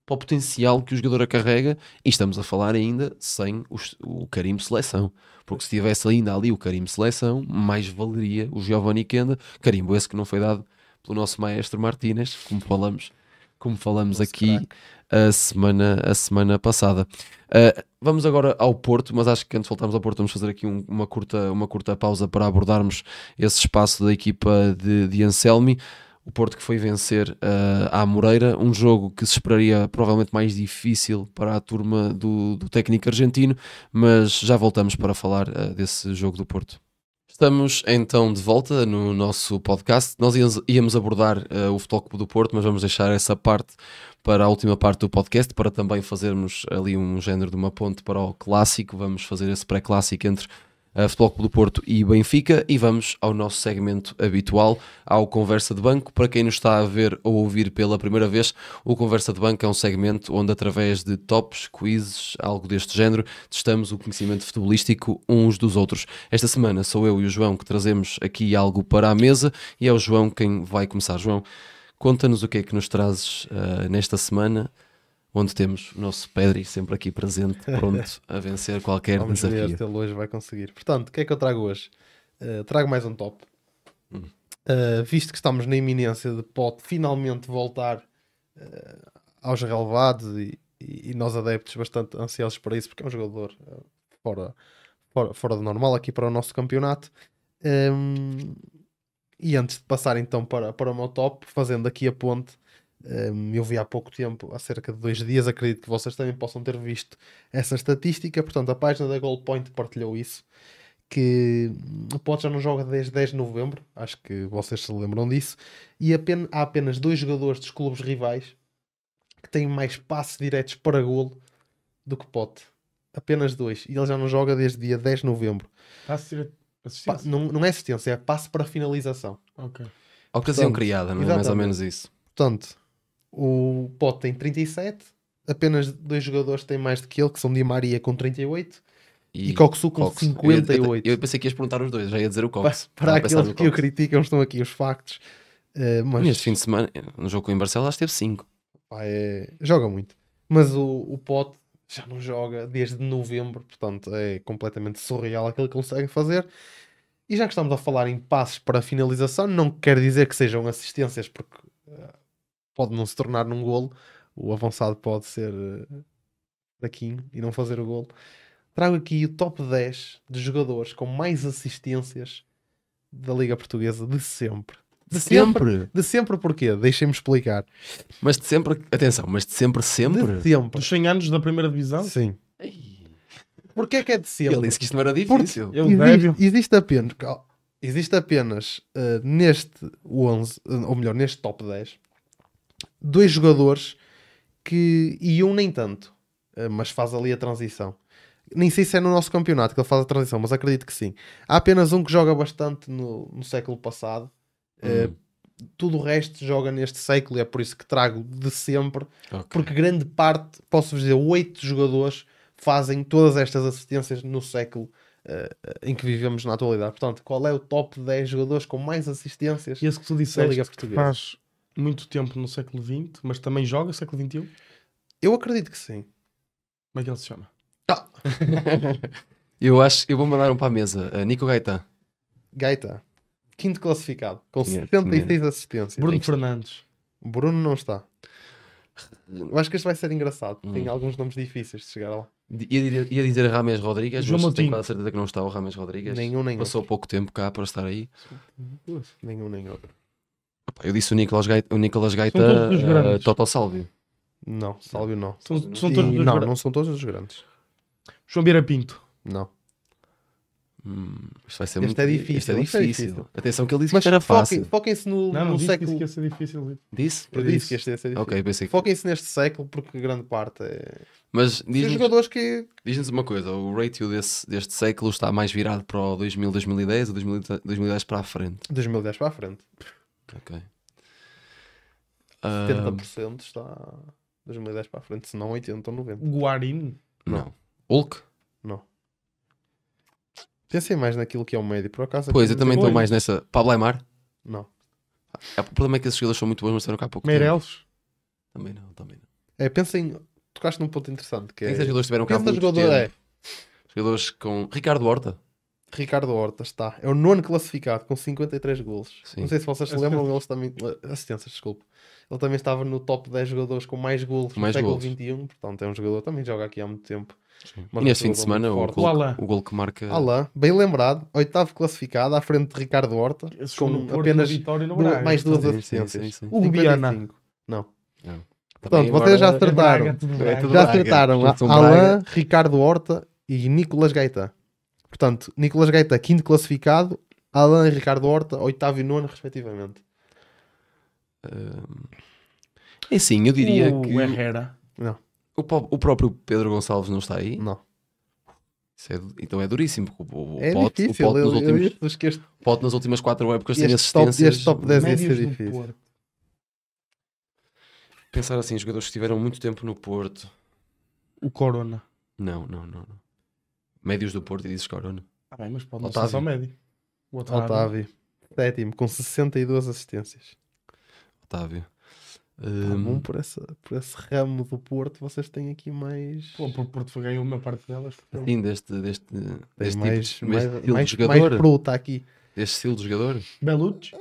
para o potencial que o jogador carrega, e estamos a falar ainda sem o carimbo seleção, porque se tivesse ainda ali o carimbo seleção, mais valeria o Giovanni Kenda, carimbo esse que não foi dado pelo nosso maestro Martínez, como falamos aqui a semana passada. Vamos agora ao Porto, mas acho que antes de voltarmos ao Porto vamos fazer aqui uma curta pausa para abordarmos esse espaço da equipa de Anselmi. O Porto que foi vencer à Moreira, um jogo que se esperaria provavelmente mais difícil para a turma do técnico argentino, mas já voltamos para falar desse jogo do Porto. Estamos então de volta no nosso podcast. Nós íamos abordar o Futebol Clube do Porto, mas vamos deixar essa parte para a última parte do podcast, para também fazermos ali um género de uma ponte para o clássico. Vamos fazer esse pré-clássico entre Futebol Clube do Porto e Benfica, e vamos ao nosso segmento habitual, ao Conversa de Banco. Para quem nos está a ver ou ouvir pela primeira vez, o Conversa de Banco é um segmento onde, através de tops, quizzes, algo deste género, testamos o conhecimento futebolístico uns dos outros. Esta semana sou eu e o João que trazemos aqui algo para a mesa, e é o João quem vai começar. João, conta-nos o que é que nos trazes nesta semana, onde temos o nosso Pedri sempre aqui presente, pronto a vencer qualquer Vamos desafio. ver se ele hoje vai conseguir. Portanto, o que é que eu trago hoje? Trago mais um top. Visto que estamos na iminência de Pote finalmente voltar aos relevados, e nós adeptos bastante ansiosos para isso, porque é um jogador fora do normal aqui para o nosso campeonato. E antes de passar então para o meu top, fazendo aqui a ponte, eu vi há pouco tempo, há cerca de 2 dias, acredito que vocês também possam ter visto essa estatística. Portanto, a página da Goalpoint partilhou isso, que o Pote já não joga desde 10 de novembro, acho que vocês se lembram disso, e há apenas 2 jogadores dos clubes rivais que têm mais passes diretos para golo do que Pote. Apenas 2, e ele já não joga desde dia 10 de novembro. Assistência? Não é assistência, é passe para finalização. Ok. Ocasião Portanto, criada, não é? Mais ou menos isso. Portanto, o Pote tem 37, apenas 2 jogadores têm mais do que ele, que são Di Maria com 38 e Coxu com 58. Eu pensei que ias perguntar os dois, já ia dizer o Cox. Para aqueles que o criticam, estão aqui os factos. Mas Neste fim de semana, no jogo com o Barcelos, esteve 5. joga muito. Mas o Pote já não joga desde novembro, portanto é completamente surreal aquilo que consegue fazer. E já que estamos a falar em passes para finalização, não quer dizer que sejam assistências, porque pode não se tornar num golo. O avançado pode ser fraquinho e não fazer o golo. Trago aqui o top 10 de jogadores com mais assistências da Liga Portuguesa de sempre. De sempre porquê? Deixem-me explicar. Mas de sempre, atenção, mas de sempre? De sempre. Dos 100 anos da primeira divisão? Sim. Porquê é que é de sempre? Ele disse que isto não era difícil. Existe apenas neste 11, ou melhor, neste top 10, 2 jogadores e um nem tanto, mas faz ali a transição. Nem sei se é no nosso campeonato que ele faz a transição, mas acredito que sim. Há apenas um que joga bastante no século passado. Tudo o resto joga neste século, e é por isso que trago de sempre. Okay. Porque grande parte, posso-vos dizer, 8 jogadores fazem todas estas assistências no século em que vivemos na atualidade. Portanto, qual é o top 10 jogadores com mais assistências E esse que tu da Liga disseste que Portuguesa? faz muito tempo no século XX, mas também joga século XXI? Eu acredito que sim. Como é que ele se chama? Eu vou mandar um para a mesa. Nico Gaeta. Gaeta, 5º classificado, com Tinha. 76 assistências. Bruno Fernandes. Bruno não está. Eu acho que este vai ser engraçado. Tem alguns nomes difíceis de chegar lá. Ia dizer Rames Rodrigues, João mas tenho Moutinho. quase certeza que não está o Rames Rodrigues. Nenhum, nem Passou pouco tempo cá para estar aí. Nenhum, nem outro. Eu disse o Nicolas Gaeta, São todos os grandes. Toto Salvio. Não, Sálvio não. São todos os Não, grandes. não são todos os grandes. João Vieira Pinto. Não. Isto vai ser Este muito é difícil, Isto é este é difícil. difícil. Atenção que ele disse Mas que era fácil. foquem-se no Não, disse século. que ia ser difícil. Disse? Eu disse que este ia ser difícil. Ok, pensei que... Foquem-se neste século, porque grande parte é. Mas Os diz-nos jogadores que. uma coisa, o ratio deste século está mais virado para o 2000, 2010 ou 2010 para a frente. 2010 para a frente. Ok. 70% está 2010 para a frente, se não 80 ou 90. Guarini. Não. Hulk? Não. Pensei mais naquilo que é o médio, por acaso. Pois, eu também estou Pois. mais nessa. Pablo Aimar? Não. O problema é que esses jogadores são muito bons, mas estão cá há pouco tempo. Meireles. Também não. Pensem. Tocaste num ponto interessante que Quem é. é que jogadores tiveram cá há Pensa muito jogador tempo? Jogadores com... Ricardo Horta. Ricardo Horta está. É o 9º classificado com 53 golos. Sim. Não sei se vocês se lembram, eles também. Assistências, desculpa. Ele também estava no top 10 jogadores com mais golos no Mais século golos. XXI. Portanto, é um jogador que também joga aqui há muito tempo. Mas E neste um fim de gol semana, muito forte. O Alain. o gol que marca. Alain, bem lembrado, 8º classificado, à frente de Ricardo Horta, Esse jogou no com Porto, apenas no Vitória e no duas- Braga. mais duas Sim, sim, assistências. sim, sim. O Biana. 55. Não. Não. Portanto, Também vocês já agora- acertaram. É tudo É Braga. tudo Já Braga. acertaram Todos são Alain, Braga. Ricardo Horta e Nicolas Gaetan. Portanto, Nicolas Gaetan, 5º classificado, Alain e Ricardo Horta, 8º e 9º, respectivamente. É sim, eu diria O que Herrera. Não, o próprio Pedro Gonçalves não está aí. não. Isso então é duríssimo. Porque o É Pote, difícil. o Pote nos últimos, Acho que este, Pote nas últimas 4 épocas tem este top, assistências. este top 10 ia Médios ser do difícil. Porto. Pensar assim, jogadores que estiveram muito tempo no Porto. O Corona. Não. Médios do Porto e dizes Corona. Ah, bem, mas pode não ser Otávio. só médio. O Otávio. Otávio, 7º, com 62 assistências. Otávio. Tá bom, por esse ramo do Porto, vocês têm aqui mais. Pô, por Porto foi ganhou uma parte delas. Sim, deste Tem tipo, mais, deste mais, estilo de mais jogador. fruta aqui. Deste estilo de jogador. Belucci.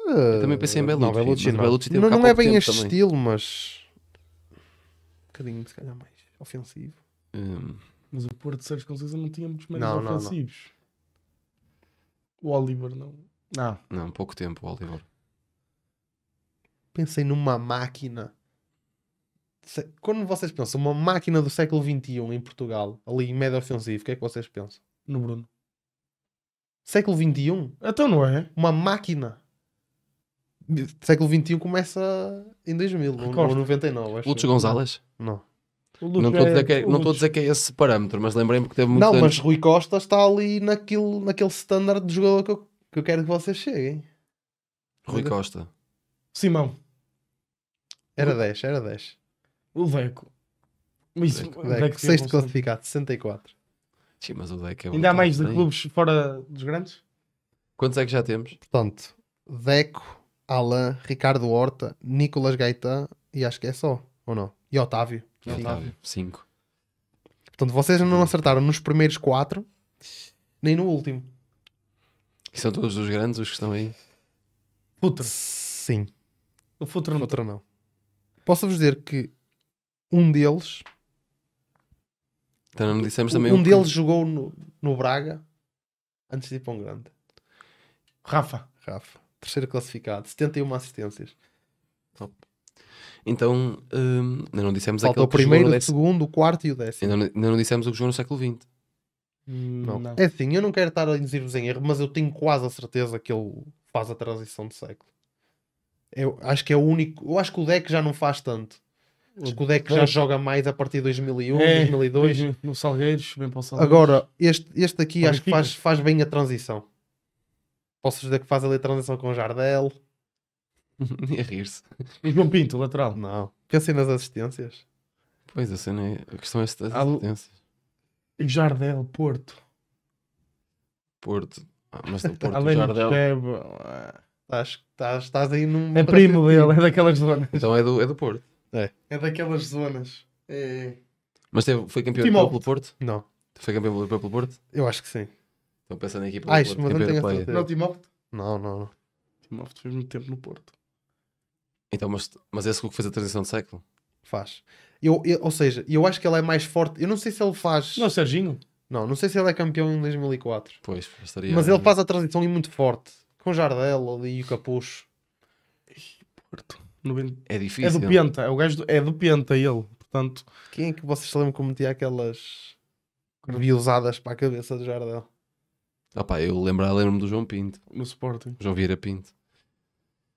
Também pensei em Não, Belucci, Belucci mas não. Belucci teve Não, cá há não é pouco bem tempo este também. estilo, mas. Um bocadinho, se calhar, mais ofensivo. Mas o Porto de Sérgio Conceição não tinha muitos médios Não, não, não. ofensivos. O Oliver não. Não, pouco tempo, o Oliver. Pensei numa máquina. Quando vocês pensam uma máquina do século XXI em Portugal, ali em médio ofensivo, o que é que vocês pensam? No Bruno. Século XXI? Então não é? Uma máquina. Século XXI começa em 2000 ou Costa. 99. Acho Lúcio eu. Gonzalez? Não. O Não estou a dizer que é, não estou a dizer que é esse parâmetro, mas lembrei-me que teve muitos Não, anos. mas Rui Costa está ali naquele standard de jogador que eu quero que vocês cheguem. Rui Costa. Simão. Era 10, era 10. O Deco. Isso, Deco. o Deco tinha 6º função. classificado, 64. Sim, mas o Deck é Ainda há mais de também. clubes fora dos grandes? Quantos é que já temos? Portanto, Deco, Alain, Ricardo Horta, Nicolas Gaetan e acho que é só, ou não? E Otávio. Sim. Otávio. 5. Portanto, vocês não acertaram nos primeiros 4, nem no último. E são todos os grandes os que estão aí. Futre. Sim, O Futre não. outra não. Posso-vos dizer que um deles, Então não me dissemos também um o que- deles jogou no Braga antes de ir para um grande. Rafa. Rafa, 3º classificado, 71 assistências. Então, ainda não dissemos Falta aquele o que jogou primeiro, no o décimo. segundo, o quarto e o décimo. Ainda não dissemos o que jogou no século XX. Não. Não. É assim, eu não quero estar a induzir-vos em erro, mas eu tenho quase a certeza que ele faz a transição de século. Eu acho que é o único. Eu acho que o deck já não faz tanto. Acho que o deck já joga mais a partir de 2001, 2002. No Salgueiros, bem para o Salgueiros. Agora, este aqui Ao acho que Benfica. faz bem a transição. Posso dizer que faz ali a transição com o Jardel? E a rir-se. E João Pinto, lateral. Não. Pensem nas assistências. Pois, a cena é... A questão é se das Ah, assistências. E Jardel, Porto. Porto. Mas do Porto, Além Jardel. de Chebe. Estás aí num. É primo dele, é daquelas zonas. Então é do Porto. É daquelas zonas. É... Mas foi campeão Timóteo. pelo Porto? Não. Foi campeão pelo Porto? Eu acho que sim. Então pensa na equipa Ai, do Porto. mas não campeão tenho a europeia. certeza. Não, Timóteo. Não. Timóteo fez muito tempo no Porto. Então, mas esse que fez a transição de século? Faz. Ou seja, eu acho que ele é mais forte. Eu não sei se ele faz. Não, Serginho. Não sei se ele é campeão em 2004. Pois, estaria... Mas ele faz a transição ali muito forte. Com o Jardel ali e o Capucho. Porto. É É difícil. do Penta. É o gajo é do Penta ele. Portanto, Quem é que vocês se lembram que metia aquelas viusadas para a cabeça do Jardel? Ah pá, eu lembro-me do João Pinto. no Sporting. João Vieira Pinto.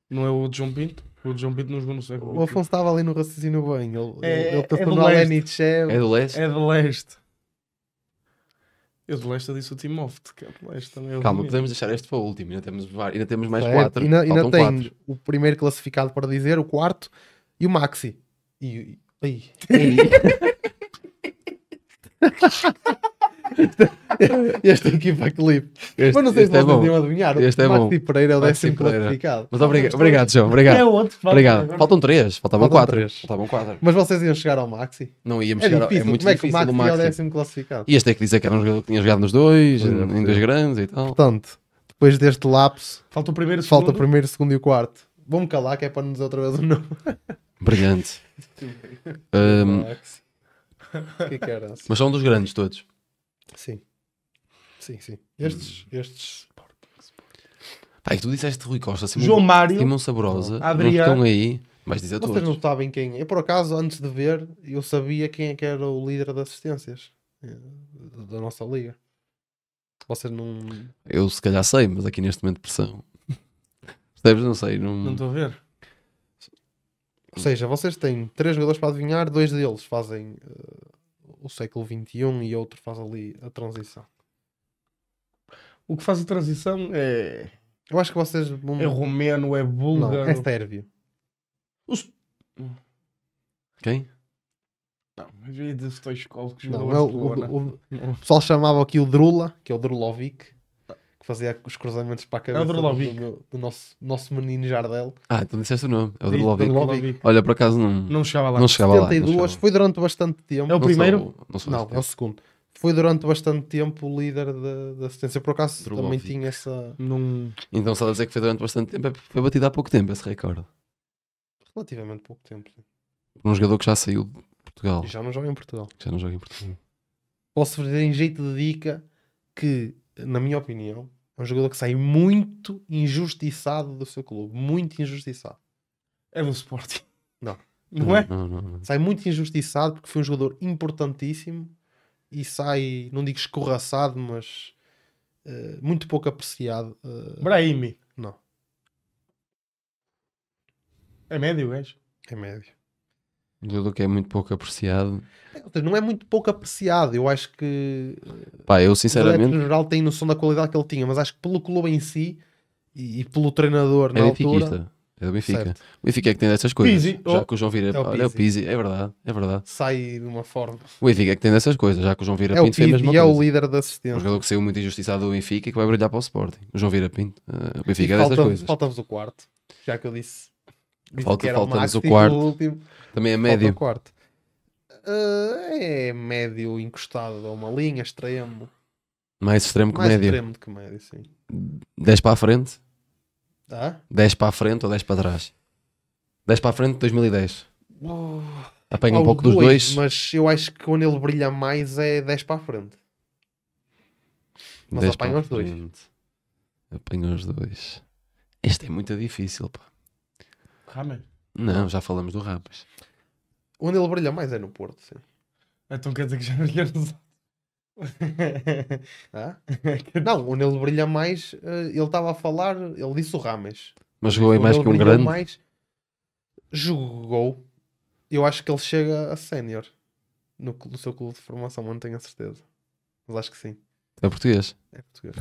Não é o de João Pinto? O de João Pinto não jogou no século. O Afonso estava ali no raciocínio bem. Ele É passou do no leste. Alenichev. É do Leste? É de Leste. Eu de Leste disse o Timóteo, que é de Leste também. Calma, podemos deixar este para o último. Ainda temos mais Certo. 4. Ainda Faltam tem 4. o primeiro classificado para dizer, o quarto e o Maxi. Ai. Esta equipa clipe. Mas não sei se este é vocês bom. iam adivinhar. Este é o Maxi bom. Pereira é o Maxi 10º Pereira. classificado. Mas obrigado, João. Obrigado. É outro. que Obrigado. agora- Faltam 3. Faltavam Faltam 4. três. Faltavam 4. Mas vocês iam chegar ao Maxi? Não íamos É chegar. difícil. É muito Como é que o difícil o Maxi é o Maxi. 10º classificado? E este é que dizer que era um jogador que tinha jogado nos dois, Pois é, em dois grandes e tal. Portanto, depois deste lapso, Falta o primeiro e o falta o segundo. primeiro, segundo e o quarto. Vou-me calar que é para não dizer outra vez o nome. Brilhante. Maxi. O que é que era? Mas são dos grandes todos. Sim. Estes Pá, e tu disseste Rui Costa, João Mário, Simão Saborosa, não Adriano. estão aí. Vais dizer vocês todos. não sabem quem. Eu, por acaso, antes de ver, eu sabia quem é que era o líder de assistências da nossa liga. Vocês não. Eu se calhar sei, mas aqui neste momento de pressão. Percebes? Não sei. Não estou a ver. Ou seja, vocês têm 3 jogadores para adivinhar, 2 deles fazem o século XXI e outro faz ali a transição. O que faz a transição é Eu acho que vocês vão. romeno, é Não, búlgaro. é sérvio. Quem? Não, mas eu ia dizer Stoichkov, que Não, jogou é o pessoal chamava aqui o Drula, que é o Drulovic, que fazia os cruzamentos para a cabeça Drulovic. do nosso menino Jardel. Então disseste o nome. É o Diz Drulovic. Drulovic. Olha, por acaso não, Não chegava lá. não chegava lá. não 72, chegava. foi durante bastante tempo. É o Não primeiro? sou- não sou Não, desse é o segundo. Foi durante bastante tempo o líder da assistência. Por acaso também Drulovic. tinha essa. Não... tempo. Então só a dizer que foi durante bastante tempo. Foi batido há pouco tempo esse recorde. Relativamente pouco tempo. Sim. Por um jogador que já saiu de Portugal. E já não joga em Portugal. Já não joga em Portugal. Posso fazer em jeito de dica que, na minha opinião, é um jogador que sai muito injustiçado do seu clube. Muito injustiçado. É do Sporting. Não. Não é? Não. Sai muito injustiçado porque foi um jogador importantíssimo e sai, não digo escorraçado, mas muito pouco apreciado. Brahimi. Não, É médio, gajo. é médio. Um jogador que é muito pouco apreciado. Ou seja, não é muito pouco apreciado. Eu acho que Pá, eu os adeptos sinceramente. no geral têm noção da qualidade que ele tinha, mas acho que pelo clube em si e pelo treinador É na altura. benfiquista. É do Benfica. Certo. O Benfica é que tem dessas coisas. Pizzi. Já Oh. que o João Vira. É o Olha, é o Pizzi. Pizzi. É verdade. É verdade. Sai de uma forma. O Benfica é que tem dessas coisas. Já que o João Vira É o Pinto fez a Pizzi mesma e é coisa. o líder da Um assistência. jogador que saiu muito injustiçado do Benfica e que vai brilhar para o Sporting. O João Vira Pinto. O E Benfica é dessas coisas. falta-vos o quarto. Já que eu disse que era Falta-nos o Maxi, quarto. o último. Também é Falta médio. o quarto. É médio encostado a uma linha, extremo. Mais extremo que Mais médio. extremo do que médio, sim. 10 para a frente. Tá? 10 para a frente ou 10 para trás? 10 para a frente, 2010. Apanha um pouco dos dois. Mas eu acho que quando ele brilha mais é 10 para a frente. Mas 10 apanha para a os dois. frente. Apanha os dois. Este é muito difícil, pá. Rames. Não, já falamos do Ramos. Onde ele brilha mais é no Porto, sim. Então quer dizer que já brilhou nos Ah? Não, onde ele brilha mais, ele estava a falar, ele disse o Rames. Mas jogou aí Onde mais ele que um brilhou grande. mais, jogou. Eu acho que ele chega a sénior no seu clube de formação, mas não tenho a certeza. Mas acho que sim. É português. É português.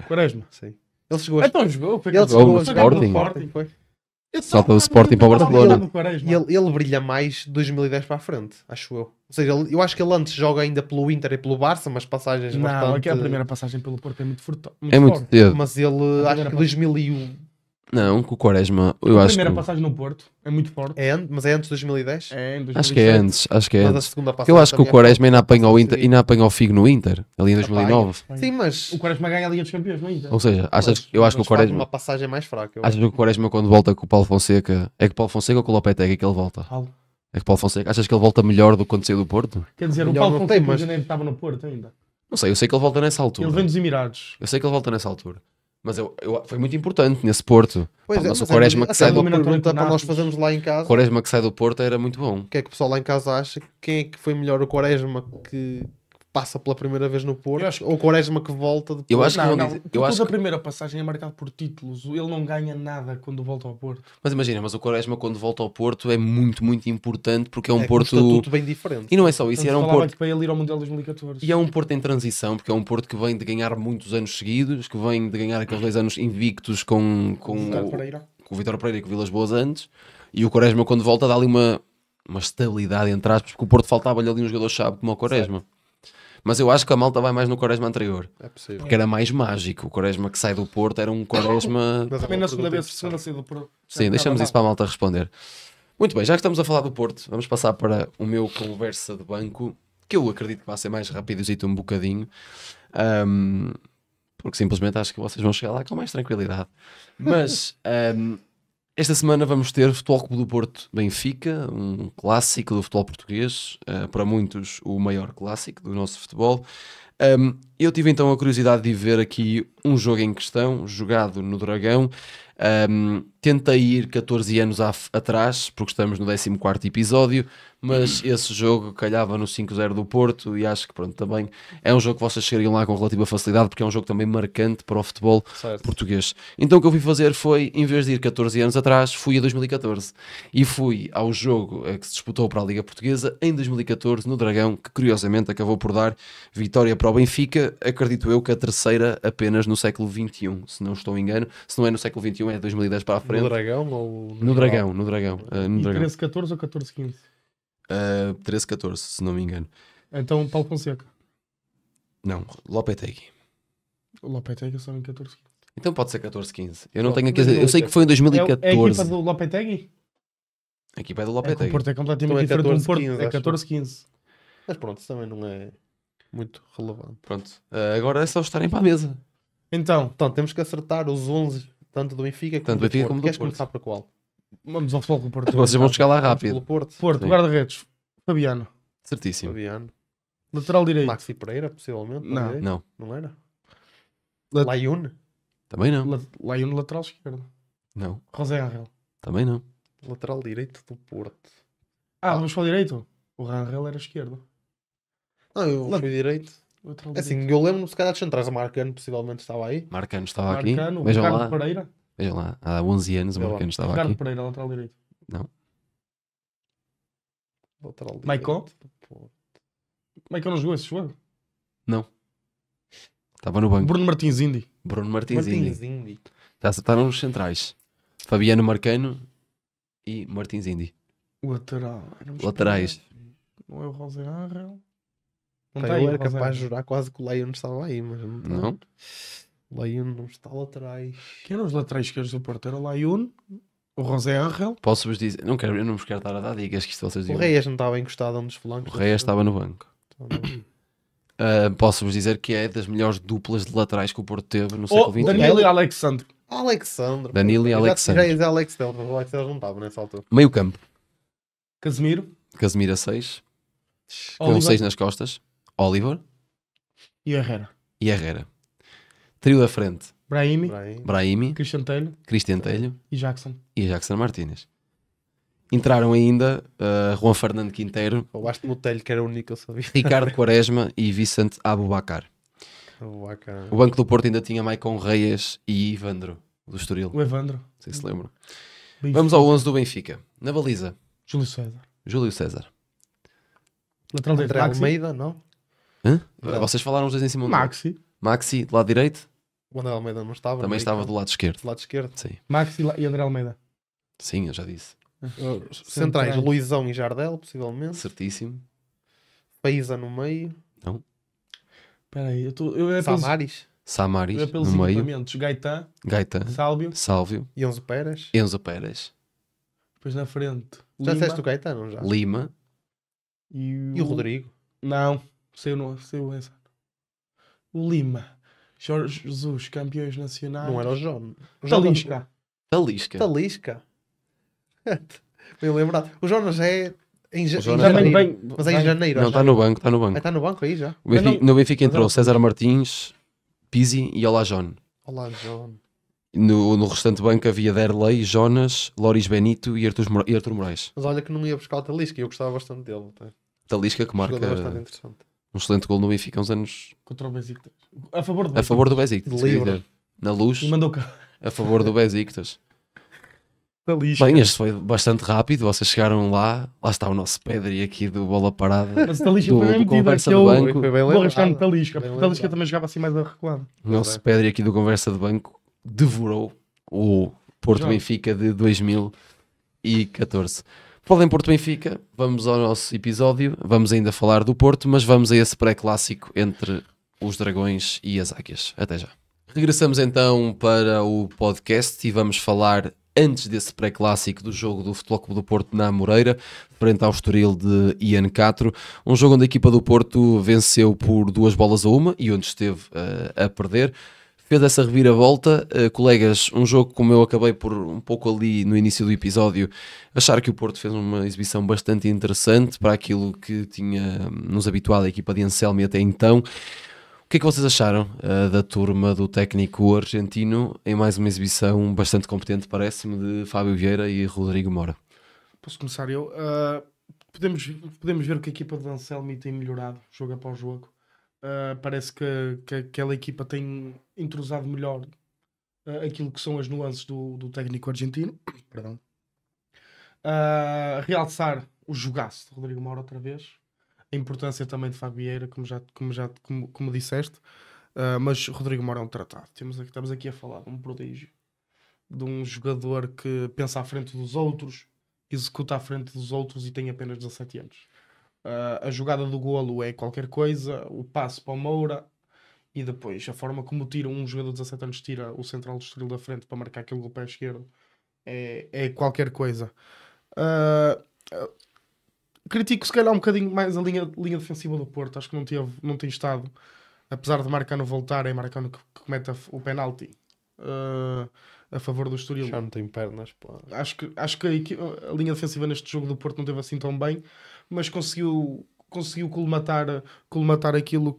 Quaresma. Sim. Ele chegou a Então jogou. Foi Ele que- jogou no jogava Sporting. Foi. Salta o Sporting para o Barcelona. Ele brilha mais de 2010 para a frente, acho eu. Ou seja, eu acho que ele antes joga ainda pelo Inter e pelo Barça, mas passagens Não, bastante... aqui a primeira passagem pelo Porto é muito forte. É muito forte. cedo. Mas ele, A acho que primeira 2001... Não, com o Quaresma, eu A acho que. primeira passagem no Porto é muito forte. Mas é antes de 2010? É em 2007. Acho que é antes. Acho que é Mas a antes. segunda Porque eu passagem acho que o também é Quaresma ainda forte, apanha o passa a Inter, seguir. ainda apanha o Figo no Inter, ali em 2009. Sim, mas... O Quaresma ganha a Liga dos Campeões, não é? ainda? Ou seja, eu acho que o mas faz Quaresma. uma passagem mais fraca. eu Achas que o Quaresma quando volta com o Paulo Fonseca. É que o Paulo Fonseca ou com o Lopetegui que ele volta? Paulo. É que o Paulo Fonseca. Achas que ele volta melhor do que quando saiu do Porto? Quer dizer, o Melhor Paulo não tem, Fonseca mas- em janeiro estava no Porto ainda. Não sei, eu sei que ele volta nessa altura. Ele vem dos Emirados. Eu sei que ele volta nessa altura. Mas foi muito importante nesse Porto. Pois Pá, é, mas o mas Quaresma que até sai uma do eliminatório pergunta com para nós Nápoles. fazermos lá em O casa. Quaresma que sai do Porto era muito bom. O que é que o pessoal lá em casa acha? Quem é que foi melhor, o Quaresma que passa pela primeira vez no Porto Eu acho- ou o Quaresma que volta depois? Eu acho que Não, vão não. dizer- Porque eu acho a que- primeira passagem é marcada por títulos. Ele não ganha nada quando volta ao Porto. Mas imagina, mas o Quaresma quando volta ao Porto é muito, muito importante porque é um É com Porto. um estatuto bem diferente. E não é só isso, Portanto, era um falava Porto. que para ele ir ao Mundial 2014. E é um Porto em transição, porque é um Porto que vem de ganhar muitos anos seguidos, que vem de ganhar aqueles 2 anos invictos com Ricardo Pereira. o Vítor Pereira e com o Vilas Boas antes. E o Quaresma, quando volta, dá ali uma estabilidade, entre aspas, porque o Porto faltava-lhe ali um jogador-chave como o Quaresma. Mas eu acho que a malta vai mais no Quaresma anterior, É possível. porque era mais mágico. O Quaresma que sai do Porto era um Quaresma. Mas é Também uma na segunda pergunta vez, interessante. segunda saída do Porto. Sim, deixamos isso para a malta responder. Muito bem, já que estamos a falar do Porto, vamos passar para o meu conversa de banco, que eu acredito que vai ser mais rapidozito um bocadinho, porque simplesmente acho que vocês vão chegar lá com mais tranquilidade. Mas é Esta semana vamos ter Futebol Clube do Porto Benfica, um clássico do futebol português, para muitos o maior clássico do nosso futebol. Eu tive então a curiosidade de ver aqui um jogo em questão, jogado no Dragão. Tentei ir 14 anos atrás, porque estamos no 14º episódio, mas esse jogo calhava no 5-0 do Porto e acho que pronto, também é um jogo que vocês chegariam lá com relativa facilidade, porque é um jogo também marcante para o futebol português. Então o que eu fui fazer foi, em vez de ir 14 anos atrás, fui a 2014 e fui ao jogo que se disputou para a Liga Portuguesa em 2014 no Dragão, que curiosamente acabou por dar vitória para o Benfica, acredito eu que a terceira apenas no século XXI, se não estou engano. Se não é no século XXI, é 2010 para a frente. No Dragão ou No Dragão. E 13-14 ou 14-15? 13-14, se não me engano. Então Paulo Fonseca. Não, Lopetegui. O Lopetegui só em 14-15. Então pode ser 14-15. Eu não tenho aqui. Eu sei que foi em 2014. É a equipa do Lopetegui? A equipa é do É que o Lopetegui. Porto é completamente Então é diferente do 14-15, Porto. É acho. 14-15. Mas pronto, isso também não é muito relevante. Pronto. Agora é só estarem para a mesa. Então, Então, temos que acertar os 11, tanto do Benfica como Tanto do Benfica como do Queres Porto. começar para qual? vamos ao futebol com o Porto. Vocês vão chegar lá Vamos rápido. pelo Porto. Porto, Sim. guarda-redes. Fabiano. Certíssimo. Fabiano. Lateral direito. Maxi Pereira, possivelmente. Não. talvez. Não. Não era? La- Layun. Também não. Laion no lateral esquerdo. Não. José Angel. Também não. Lateral direito do Porto. Vamos para o direito. O Rangel era esquerdo. Não, eu fui direito. Lateral É assim, direito. eu lembro-me se calhar de centrais. O Marcano possivelmente estava aí. Marcano estava aqui. Marcano, Vejam Ricardo lá. Pereira. Vejam lá. Há 11 anos o Vê lá. Marcano estava Ricardo aqui. Pereira, lateral direito. Lateral direito Maicon? do Porto. Como é que eu não jogou esse jogo? Estava no banco. Bruno Martins Indy. Bruno Martins Martins Indy. Indy. Já acertaram os centrais. Fabiano Marcano e Martins Indy. Lateral. Éramos Laterais. Não é o José Angel. Não Pá, está aí eu o era José capaz de Angel. jurar quase que o Layun estava aí, mas não está. Não? Layun não está laterais. Quem eram os laterais esquerdos do Porto? Era o Laiun, o José Angel. Posso-vos dizer. Eu não vos quero estar a dar dicas que isto vocês O digam. Reis não estava encostado a um dos O flancos. Reis estava no banco. Posso-vos dizer que é das melhores duplas de laterais que o Porto teve no século XXI. Danilo e Alexandre. Alexandre. Danilo e Eu já- Alexandre. Já ia dizer Alex Telles, mas o Alex Telles não estava nessa altura. Meio campo. Casemiro. Casemiro a 6. Com Oliver 6 nas costas. Oliver e Herrera. e Herrera. Trio da frente. Brahimi, Brahimi, Cristian Telho Cristian Telho e Jackson. e Jackson Martínez. Entraram ainda Juan Fernando Quinteiro, Roubaste-me o telho, que era o único que eu sabia. Ricardo Quaresma e Vicente Abubacar. Bacana. O banco do Porto ainda tinha Maicon Reyes e Ivandro, do Estoril. Não O Evandro. sei se lembram. Benfica. Vamos ao 11 do Benfica. Na baliza, Júlio César. Júlio César. Lateral direito. André Maxi. Almeida, não? Hã? Não. Vocês falaram os dois em cima do Maxi. Maxi, do lado direito, O André Almeida não estava. também no estava meio do lado esquerdo. campo. Do lado esquerdo. Sim, Maxi e André Almeida. sim, eu já disse. Centrais, Luizão e Jardel, possivelmente. Certíssimo. Paiza no meio. Espera aí. Eu é pelos, Samaris. Samaris, eu é pelos no meio. equipamentos. Gaetan, Gaeta, Sálvio. Sálvio, E Enzo Pérez. Enzo Pérez, Depois na frente. Já Lima disseste o Caetano, já? Lima, e E o Rodrigo. Não. Saiu essa. O Lima. Jorge Jesus, campeões nacionais. Não era o João. Talisca. Talisca. Talisca. Bem lembrado. O Jonas é em, O em Jonas janeiro. Também Mas é em janeiro. Não, acho. está no banco, está no Ah, banco. está no banco aí já. O Benfica- Mas não- no Benfica entrou mas César Martins, Pizzi e Olajon. Olá, João. No restante banco havia Derlei, Jonas, Loris Benito e Artur Moraes. Mas olha que não ia buscar o Talisca e eu gostava bastante dele. Tá? Talisca que marca Jogador bastante interessante. um excelente gol no Benfica há uns anos Contra o Besiktas. A favor do a favor do Besiktas. De quer livre. dizer, na luz, E mandou cá. a favor do Besiktas. Talisca. Bem, este foi bastante rápido, vocês chegaram lá está o nosso Pedri aqui do Bola Parada, Mas o Talisca do foi mesmo Conversa que do eu Banco. Foi bem vou arriscar no lembrado. Talisca. Bem Porque o Talisca lembrado. também jogava assim mais arrecuado. O nosso Pedri aqui do Conversa de Banco devorou o Porto Já. Benfica de 2014. Falando em Porto Benfica, vamos ao nosso episódio. Vamos ainda falar do Porto, mas vamos a esse pré-clássico entre os Dragões e as Águias. Até já. Regressamos então para o podcast e vamos falar, antes desse pré-clássico, do jogo do Futebol Clube do Porto na Amoreira, frente ao Estoril de Ian Castro. Um jogo onde a equipa do Porto venceu por 2-1 e onde esteve a perder. fez essa reviravolta. Colegas, um jogo como eu acabei por um pouco ali no início do episódio achar que o Porto fez uma exibição bastante interessante para aquilo que tinha nos habituado a equipa de Anselmi até então. O que é que vocês acharam da turma do técnico argentino em mais uma exibição bastante competente, parece-me, de Fábio Vieira e Rodrigo Mora? Posso começar eu? Podemos ver que a equipa de Anselmi tem melhorado jogo após jogo. Parece que aquela equipa tem entrosado melhor aquilo que são as nuances do técnico argentino. Perdão. Realçar o jogaço de Rodrigo Moura outra vez. A importância também de Fábio Vieira, como disseste. Mas Rodrigo Moura é um tratado. Estamos aqui a falar de um prodígio. De um jogador que pensa à frente dos outros, executa à frente dos outros e tem apenas 17 anos. A jogada do golo é qualquer coisa, o passe para o Moura e depois a forma como tira um jogador de 17 anos, tira o central do Estoril da frente para marcar aquele gol pé esquerdo é qualquer coisa. Critico se calhar um bocadinho mais a linha defensiva do Porto. Acho que não tem estado, apesar de marcar no voltar, é marcando que comete o penalti a favor do Estoril. Já não tem pernas, pá. Acho que a linha defensiva neste jogo do Porto não teve assim tão bem, mas conseguiu colmatar aquilo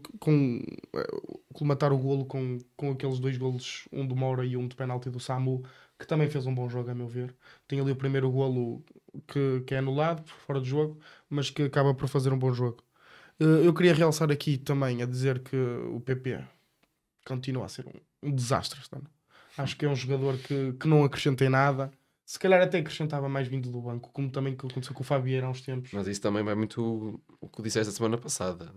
colmatar o golo com aqueles 2 golos, um do Moura e um de penalti do Samu, que também fez um bom jogo a meu ver. Tem ali o primeiro golo que é anulado por fora de jogo, mas que acaba por fazer um bom jogo. Eu queria realçar aqui também a dizer que o PP continua a ser um desastre este ano. Acho que é um jogador que não acrescenta em nada. Se calhar até acrescentava mais vindo do banco, como também que aconteceu com o Fábio Vieira há uns tempos. Mas isso também vai muito o que disseste a semana passada.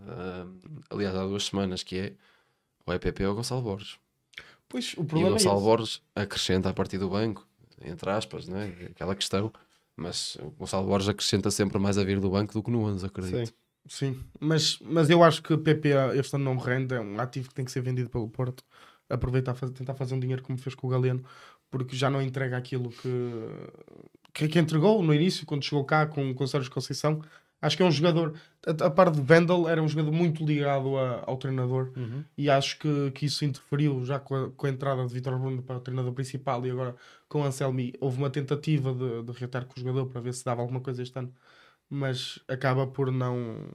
Aliás, há 2 semanas, que é o EPP ou o Gonçalo Borges. Pois, o E o problema Gonçalo é esse. Borges acrescenta a partir do banco, entre aspas, não é? Aquela questão. Mas o Gonçalo Borges acrescenta sempre mais a vir do banco do que no 11, acredito. Sim. Mas eu acho que o PP este ano não rende. É um ativo que tem que ser vendido pelo Porto. Tentar fazer um dinheiro como fez com o Galeno, porque já não entrega aquilo que entregou no início, quando chegou cá com o Sérgio Conceição. Acho que é um jogador, a par de Wendel, era um jogador muito ligado ao treinador. E acho que isso interferiu já com a entrada de Vítor Bruno para o treinador principal, e agora com o Anselmi houve uma tentativa de reatar com o jogador para ver se dava alguma coisa este ano, mas acaba por não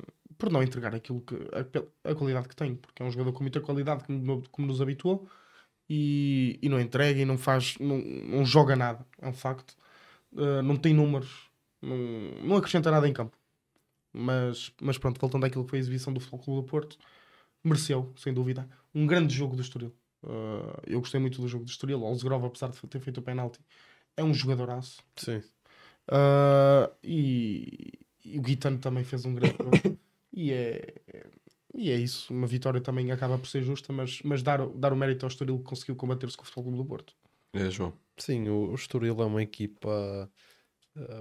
entregar aquilo a qualidade que tem, porque é um jogador com muita qualidade, como nos habituou, e não entrega e não joga nada, é um facto. Não tem números, não acrescenta nada em campo. Mas pronto, voltando àquilo que foi a exibição do Futebol Clube do Porto, mereceu, sem dúvida, um grande jogo do Estoril. Eu gostei muito do jogo do Estoril. O Olsgrove, apesar de ter feito o penalti, é um jogadoraço. Sim. E o Guitano também fez um grande jogo. E é isso. Uma vitória também acaba por ser justa, mas dar o mérito ao Estoril, que conseguiu combater-se com o Futebol Clube do Porto. João. Sim, o Estoril é uma equipa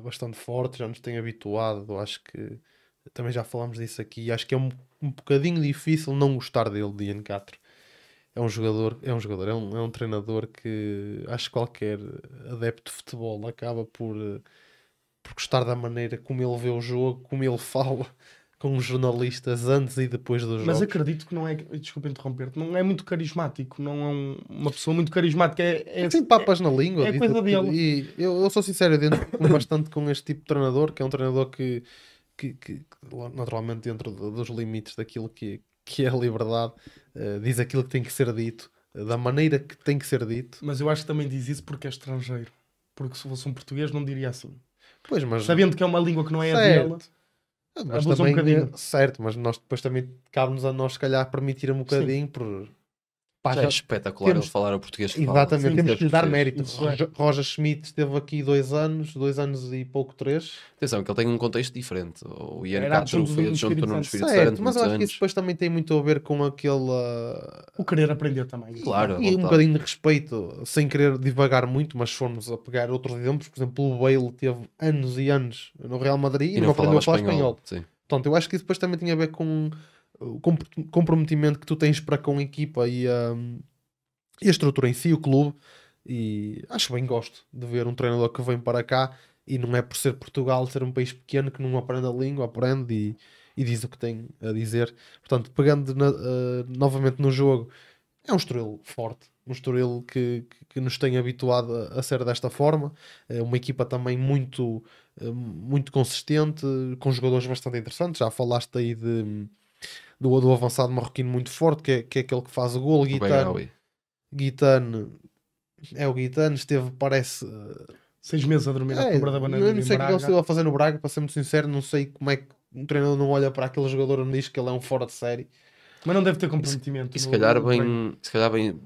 bastante forte, já nos tem habituado. Acho que também já falámos disso aqui. Acho que é um bocadinho difícil não gostar dele, de Ian Castro. É um treinador que acho que qualquer adepto de futebol acaba por gostar da maneira como ele vê o jogo, como ele fala com os jornalistas antes e depois dos jogos. Mas acredito que não é, desculpa interromper-te, não é muito carismático, não é uma pessoa muito carismática. Tem papas na língua. É coisa dele. E eu sou sincero, eu identifico bastante com este tipo de treinador, que é um treinador que naturalmente dentro dos limites daquilo que é a liberdade, diz aquilo que tem que ser dito, da maneira que tem que ser dito. Mas eu acho que também diz isso porque é estrangeiro. Porque se fosse um português não diria assim. Pois, mas... Sabendo que é uma língua que não é a dele, mas abusa também, um bocadinho. certo, mas nós depois também cabe-nos a nós, se calhar, permitir um bocadinho por... Pá, Já é espetacular temos... ele falar o português que Exatamente, fala. temos que lhe dar mérito. Isso é. Roger Schmidt esteve aqui 2 anos e pouco, 3. Atenção, que ele tem um contexto diferente. O Ian Era Castro adjunto foi do adjunto no Espírito Espírito Santo. Santo Certo, mas eu acho que isso anos. depois também tem muito a ver com aquele... O querer aprender também. Claro, E um vontade. bocadinho de respeito, sem querer divagar muito, mas se formos a pegar outros exemplos, por exemplo, o Bale teve anos e anos no Real Madrid e não aprendeu a falar espanhol. Sim. Portanto, eu acho que isso depois também tinha a ver com o comprometimento que tu tens para com a equipa e a estrutura em si, o clube. E acho bem, gosto de ver um treinador que vem para cá, e não é por ser Portugal, ser um país pequeno, que não aprende a língua, aprende e diz o que tem a dizer. Portanto, pegando novamente no jogo, é um Estoril forte, um Estoril que nos tem habituado a ser desta forma. É uma equipa também muito consistente, com jogadores bastante interessantes. Já falaste aí do avançado marroquino muito forte, que é aquele que faz o gol, O Begawi. Guitane, o Guitane, esteve, parece... 6 meses a dormir à sombra da banana eu não em sei o que ele Braga. esteve a fazer no Braga, para ser muito sincero, não sei como é que um treinador não olha para aquele jogador e diz que ele é um fora de série. Mas não deve ter comprometimento. E se no- calhar no treino. bem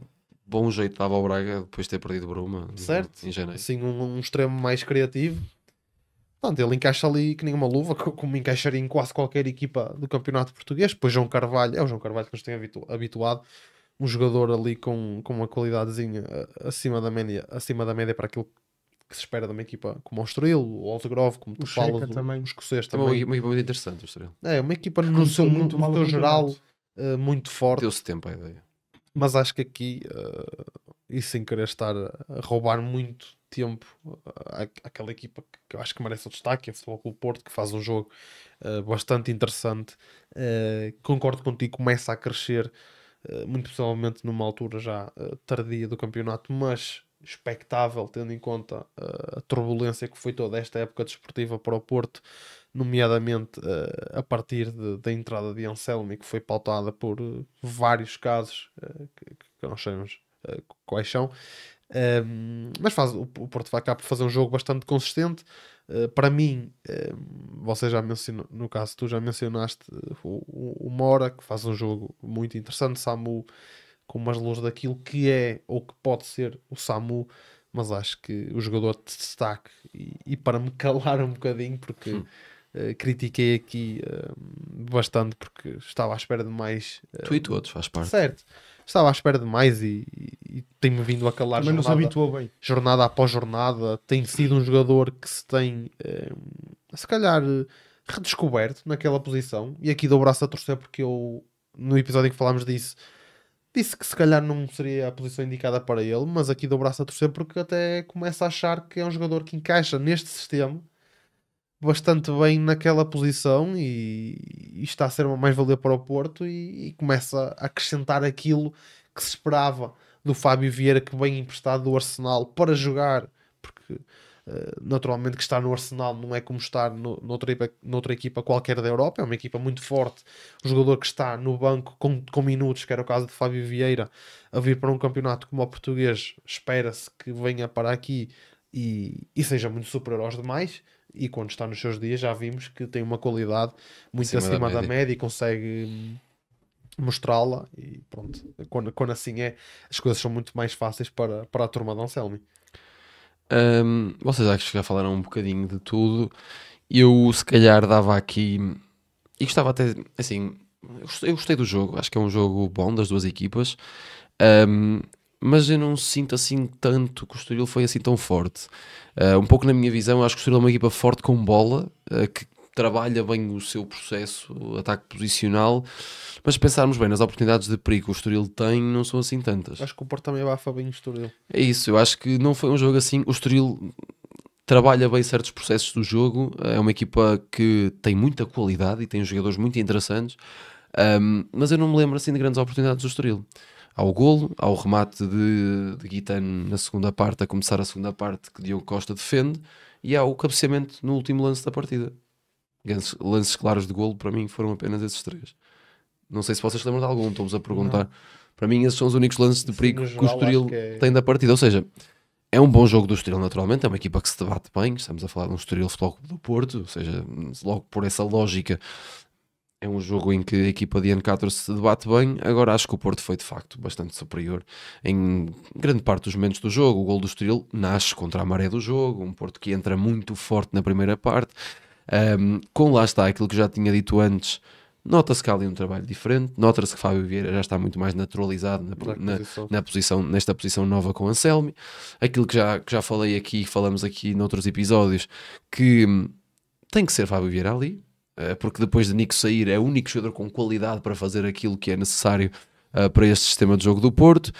bom jeito dava ao Braga depois de ter perdido Bruma Certo? em janeiro. Assim, um extremo mais criativo. Portanto, ele encaixa ali que nem uma luva, como encaixaria em quase qualquer equipa do campeonato português. Depois João Carvalho, é o João Carvalho que nos tem habituado. Um jogador ali com uma qualidadezinha acima da média para aquilo que se espera de uma equipa como o Estoril, o Aldegrove, como tu O Checa falas, também. o escocês Também também. uma equipa muito interessante o Estoril. É uma equipa Começou muito mal o no seu geral campeonato. muito forte. Deu-se tempo a ideia. Mas acho que aqui, e sem querer estar a roubar muito tempo àquela equipa que eu acho que merece o destaque, é o Futebol Clube Porto, que faz um jogo bastante interessante. Concordo contigo, começa a crescer, muito possivelmente numa altura já tardia do campeonato, mas expectável, tendo em conta a turbulência que foi toda esta época desportiva para o Porto, nomeadamente a partir da entrada de Anselmi, que foi pautada por vários casos que nós sabemos quais são. Mas o Porto vai cá por fazer um jogo bastante consistente. Para mim, você já mencionou, no caso tu já mencionaste o Mora, que faz um jogo muito interessante. Samu com umas luzes daquilo que é ou que pode ser o Samu, mas acho que o jogador de destaque, e para me calar um bocadinho, porque critiquei aqui bastante, porque estava à espera de mais. Tu e todos, faz parte. Certo, estava à espera de mais e tem-me vindo a calar Também não se habituou bem. jornada após jornada. Tem sido um jogador que se tem, se calhar, redescoberto naquela posição. E aqui dou o braço a torcer, porque eu, no episódio em que falámos disso, disse que se calhar não seria a posição indicada para ele, mas aqui dou o braço a torcer porque até começo a achar que é um jogador que encaixa neste sistema bastante bem naquela posição e está a ser uma mais-valia para o Porto e começa a acrescentar aquilo que se esperava do Fábio Vieira, que vem emprestado do Arsenal para jogar, porque naturalmente que estar no Arsenal não é como estar noutra equipa qualquer da Europa, é uma equipa muito forte. O jogador que está no banco com minutos, que era o caso de Fábio Vieira, a vir para um campeonato como o português, espera-se que venha para aqui e seja muito superior aos demais. E quando está nos seus dias já vimos que tem uma qualidade muito acima da média e consegue mostrá-la, e pronto, quando assim é, as coisas são muito mais fáceis para a turma de Anselmi. Vocês acho que já falaram um bocadinho de tudo. Eu se calhar dava aqui, e gostava até, assim, eu gostei do jogo, acho que é um jogo bom das duas equipas, mas eu não sinto assim tanto que o Estoril foi assim tão forte. Um pouco na minha visão, eu acho que o Estoril é uma equipa forte com bola, que trabalha bem o seu processo, o ataque posicional, mas se pensarmos bem nas oportunidades de perigo que o Estoril tem, não são assim tantas. Acho que o Porto também abafa bem o Estoril. É isso, eu acho que não foi um jogo assim. O Estoril trabalha bem certos processos do jogo, é uma equipa que tem muita qualidade e tem jogadores muito interessantes, mas eu não me lembro assim de grandes oportunidades do Estoril. Há o golo, há o remate de Guitane na segunda parte, a começar a segunda parte, que Diogo Costa defende, e há o cabeceamento no último lance da partida. Lances claros de golo, para mim, foram apenas esses três. Não sei se vocês se lembram de algum, estou-vos a perguntar. Não. Para mim, esses são os únicos lances de perigo que o Estoril tem da partida. Ou seja, é um bom jogo do Estoril, naturalmente, é uma equipa que se debate bem, estamos a falar de um Estoril Futebol Clube do Porto, ou seja, logo por essa lógica, é um jogo em que a equipa de N4 se debate bem. Agora acho que o Porto foi de facto bastante superior em grande parte dos momentos do jogo. O gol do Estoril nasce contra a maré do jogo, um Porto que entra muito forte na primeira parte, com lá está aquilo que já tinha dito antes. Nota-se que há ali um trabalho diferente, nota-se que Fábio Vieira já está muito mais naturalizado nesta posição nova com Anselmi. Aquilo que já falei aqui, falamos aqui noutros episódios, que tem que ser Fábio Vieira ali, porque depois de Nico sair é o único jogador com qualidade para fazer aquilo que é necessário para este sistema de jogo do Porto.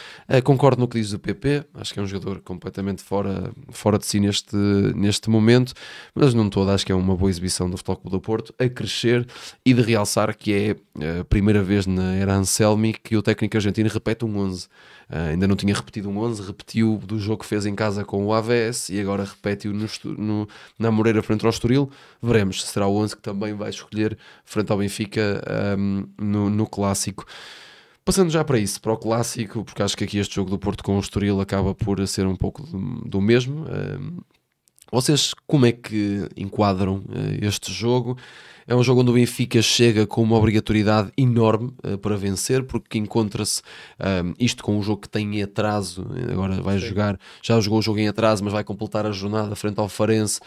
Concordo no que diz o PP, acho que é um jogador completamente fora de si neste momento, mas num todo acho que é uma boa exibição do Futebol Clube do Porto, a crescer, e de realçar que é a primeira vez na era Anselmi que o técnico argentino repete um 11. Ainda não tinha repetido um 11, repetiu do jogo que fez em casa com o AVS e agora repete-o na Moreira frente ao Estoril. Veremos se será o 11 que também vai escolher frente ao Benfica no Clássico. Passando já para isso, para o Clássico, porque acho que aqui este jogo do Porto com o Estoril acaba por ser um pouco do mesmo. Vocês como é que enquadram este jogo? É um jogo onde o Benfica chega com uma obrigatoriedade enorme para vencer, porque encontra-se isto com um jogo que tem em atraso, agora vai jogar, já jogou o jogo em atraso, mas vai completar a jornada frente ao Farense,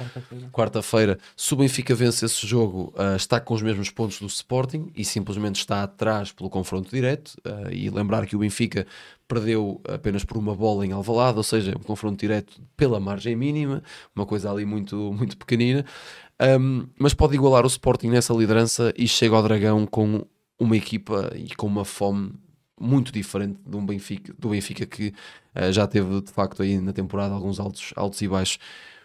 quarta-feira. Se o Benfica vence esse jogo, está com os mesmos pontos do Sporting e simplesmente está atrás pelo confronto direto, e lembrar que o Benfica perdeu apenas por uma bola em Alvalade, ou seja, um confronto direto pela margem mínima, uma coisa ali muito, muito pequenina. Mas pode igualar o Sporting nessa liderança e chega ao Dragão com uma equipa e com uma fome muito diferente do Benfica que já teve de facto aí na temporada alguns altos e baixos.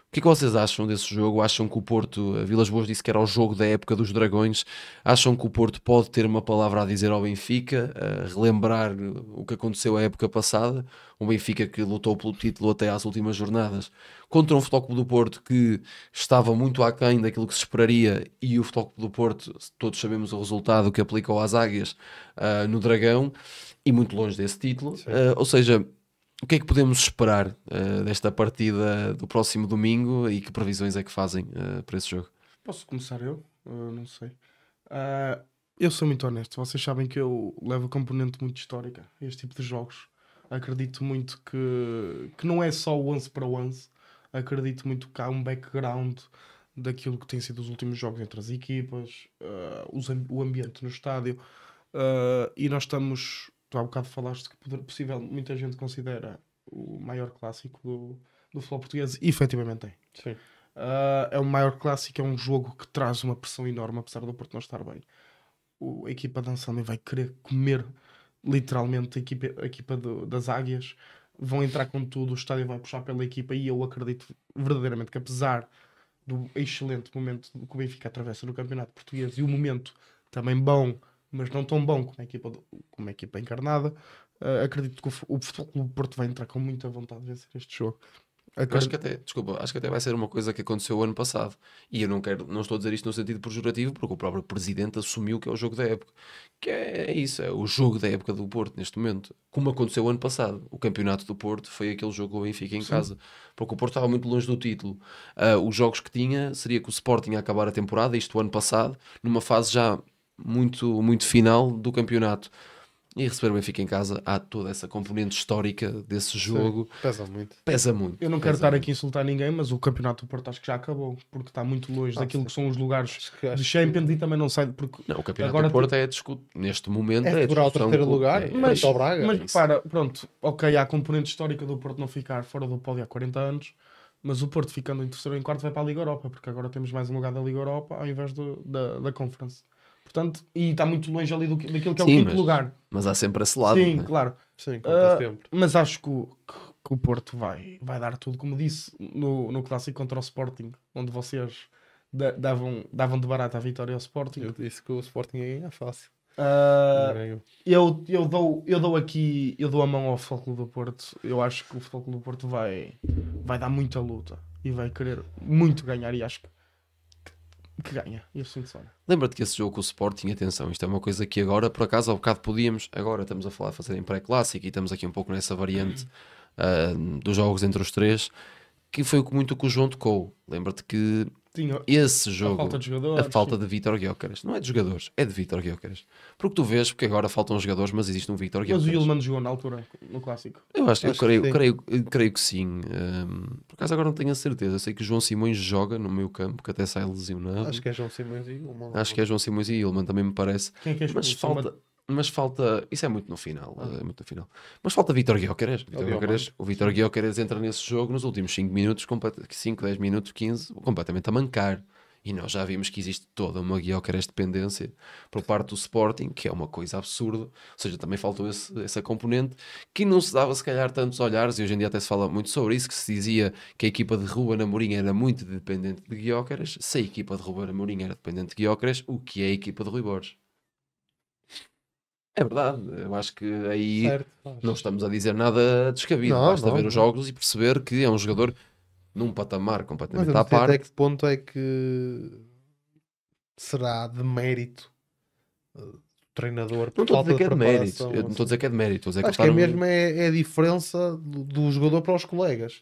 O que é que vocês acham desse jogo? Acham que o Porto, a Vilas Boas disse que era o jogo da época dos Dragões, acham que o Porto pode ter uma palavra a dizer ao Benfica, relembrar o que aconteceu a época passada, um Benfica que lutou pelo título até às últimas jornadas, contra um Futebol Clube do Porto que estava muito aquém daquilo que se esperaria, e o Futebol Clube do Porto, todos sabemos o resultado que aplicou às Águias no Dragão, e muito longe desse título. Ou seja, o que é que podemos esperar desta partida do próximo domingo e que previsões é que fazem para esse jogo? Posso começar eu? Não sei. Eu sou muito honesto. Vocês sabem que eu levo a componente muito histórica a este tipo de jogos. Acredito muito que não é só o 11 para 11. Acredito muito que há um background daquilo que tem sido os últimos jogos entre as equipas, o ambiente no estádio. E nós estamos... Tu há bocado falaste que muita gente considera o maior clássico do futebol português, e efetivamente tem. Sim. É o maior clássico, é um jogo que traz uma pressão enorme, apesar do Porto não estar bem. A equipa de Anselmi vai querer comer literalmente a equipa das Águias, vão entrar com tudo, o estádio vai puxar pela equipa, e eu acredito verdadeiramente que, apesar do excelente momento que o Benfica atravessa no Campeonato Português e o momento também bom, mas não tão bom como a equipa encarnada, acredito que o Futebol Clube do Porto vai entrar com muita vontade de vencer este jogo. Acho que até vai ser uma coisa que aconteceu o ano passado, e eu não estou a dizer isto no sentido pejorativo, porque o próprio Presidente assumiu que é o jogo da época, que é isso, é o jogo da época do Porto neste momento, como aconteceu o ano passado. O campeonato do Porto foi aquele jogo do Benfica em casa, porque o Porto estava muito longe do título. Os jogos que tinha seria que o Sporting ia acabar a temporada, isto o ano passado, numa fase já muito, muito final do campeonato, e receber o Benfica em casa, há toda essa componente histórica desse jogo. Sim, pesa muito. Eu não quero estar aqui a insultar ninguém, mas o campeonato do Porto acho que já acabou, porque está muito longe daquilo que são os lugares de Champions, e também não sai, porque não, o campeonato do Porto é discutir neste momento, é segurar o terceiro lugar, mas ao Braga. Mas repara, pronto, ok, há a componente histórica do Porto não ficar fora do pódio há 40 anos, mas o Porto ficando em terceiro ou em quarto vai para a Liga Europa, porque agora temos mais um lugar da Liga Europa ao invés da Conference. Portanto, e está muito longe ali daquilo que é o quinto lugar. Mas há sempre esse lado. Sim, né? claro. Sim, conta sempre. Mas acho que o Porto vai dar tudo, como disse no clássico contra o Sporting, onde vocês davam de barata a vitória ao Sporting. Eu disse que o Sporting é fácil. Eu dou a mão ao Futebol Clube do Porto. Eu acho que o Futebol Clube do Porto vai dar muita luta e vai querer muito ganhar, e acho que ganha. Lembra-te que esse jogo com o Sporting, atenção, isto é uma coisa que agora, por acaso, ao bocado podíamos, agora estamos a falar de fazer em pré-clássico e estamos aqui um pouco nessa variante dos jogos entre os três, que foi muito o que o João tocou. Lembra-te que esse jogo, a falta de Vítor Gyökeres, não é de jogadores, é de Vítor Gyökeres, porque tu vês, porque agora faltam jogadores, mas existe um Vítor Gyökeres. Mas o Yilmaz jogou na altura no clássico? Eu creio que sim. Por acaso agora não tenho a certeza. Eu sei que o João Simões joga no meio campo, que até sai lesionado. Acho que é João Simões e Ilman. Acho que é João Simões e Ilman, também me parece. Quem é que é mas falta, isso é muito no final, mas falta Vítor Gyökeres. O Vítor Gyökeres entra nesse jogo nos últimos 5 minutos, 5, 10 minutos, 15, completamente a mancar. E nós já vimos que existe toda uma Gyökeres dependência por parte do Sporting, que é uma coisa absurda. Ou seja, também faltou essa componente que não se dava se calhar tantos olhares, e hoje em dia até se fala muito sobre isso, que se dizia que a equipa de Ruben Amorim era muito dependente de Gyökeres. Se a equipa de Ruben Amorim era dependente de Gyökeres, o que é a equipa de Rui Borges? É verdade, eu acho que aí Certo. não estamos a dizer nada descabido, Não, basta não, ver não. os jogos e perceber que é um jogador num patamar Mas completamente eu não à sei até parte. que ponto é que será de mérito do treinador Não por estou a dizer falta que de é de mérito, preparação. eu não estou a dizer que é de mérito, estou a dizer Acho que que é ele está mesmo é a diferença do jogador para os colegas.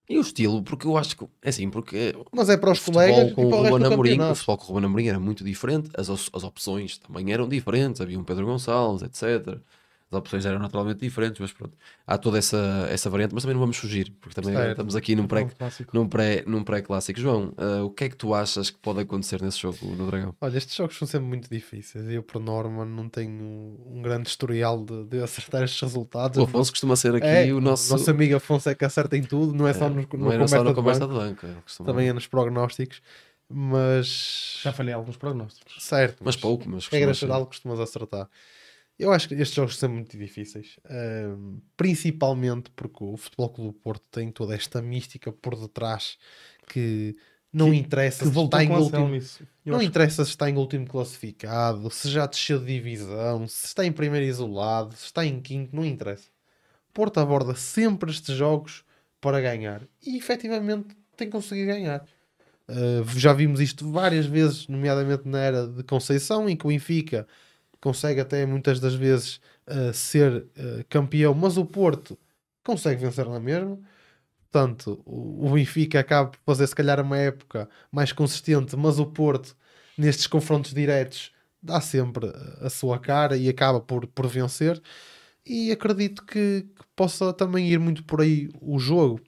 E o estilo, porque eu acho que é assim, porque Mas é para o os colegas futebol e com para o o resto Ruben do Amorim, o campeonato. futebol com o Ruben Amorim era muito diferente, as opções também eram diferentes, havia um Pedro Gonçalves, etc. As opções eram naturalmente diferentes, mas pronto, há toda essa variante, mas também não vamos fugir, porque também Certo. estamos aqui É um clássico. num pré-clássico. João, o que é que tu achas que pode acontecer nesse jogo no Dragão? Olha, estes jogos são sempre muito difíceis. Eu, por norma, não tenho um grande historial de acertar estes resultados. O Afonso costuma ser aqui É, o nosso... nosso amigo Afonso é que acerta em tudo, não é só no, não era conversa só na de conversa banco, de banco, ele costuma- também é nos prognósticos. Mas, Já falhei alguns prognósticos. certo, mas pouco, mas regra costuma ser. geral costumas acertar. Eu acho que estes jogos são muito difíceis, principalmente porque o Futebol Clube do Porto tem toda esta mística por detrás que não interessa Que se voltou está em com a último, Anselmo, isso. Eu não acho interessa se está em último classificado, se já desceu de divisão, se está em primeiro isolado, se está em quinto, não interessa. Porto aborda sempre estes jogos para ganhar e efetivamente tem conseguido ganhar. Já vimos isto várias vezes, nomeadamente na era de Conceição, em que o Benfica consegue até muitas das vezes ser campeão, mas o Porto consegue vencer na mesma. Portanto, o Benfica acaba por fazer se calhar uma época mais consistente, mas o Porto, nestes confrontos diretos, dá sempre a sua cara e acaba por vencer. E acredito que possa também ir muito por aí o jogo.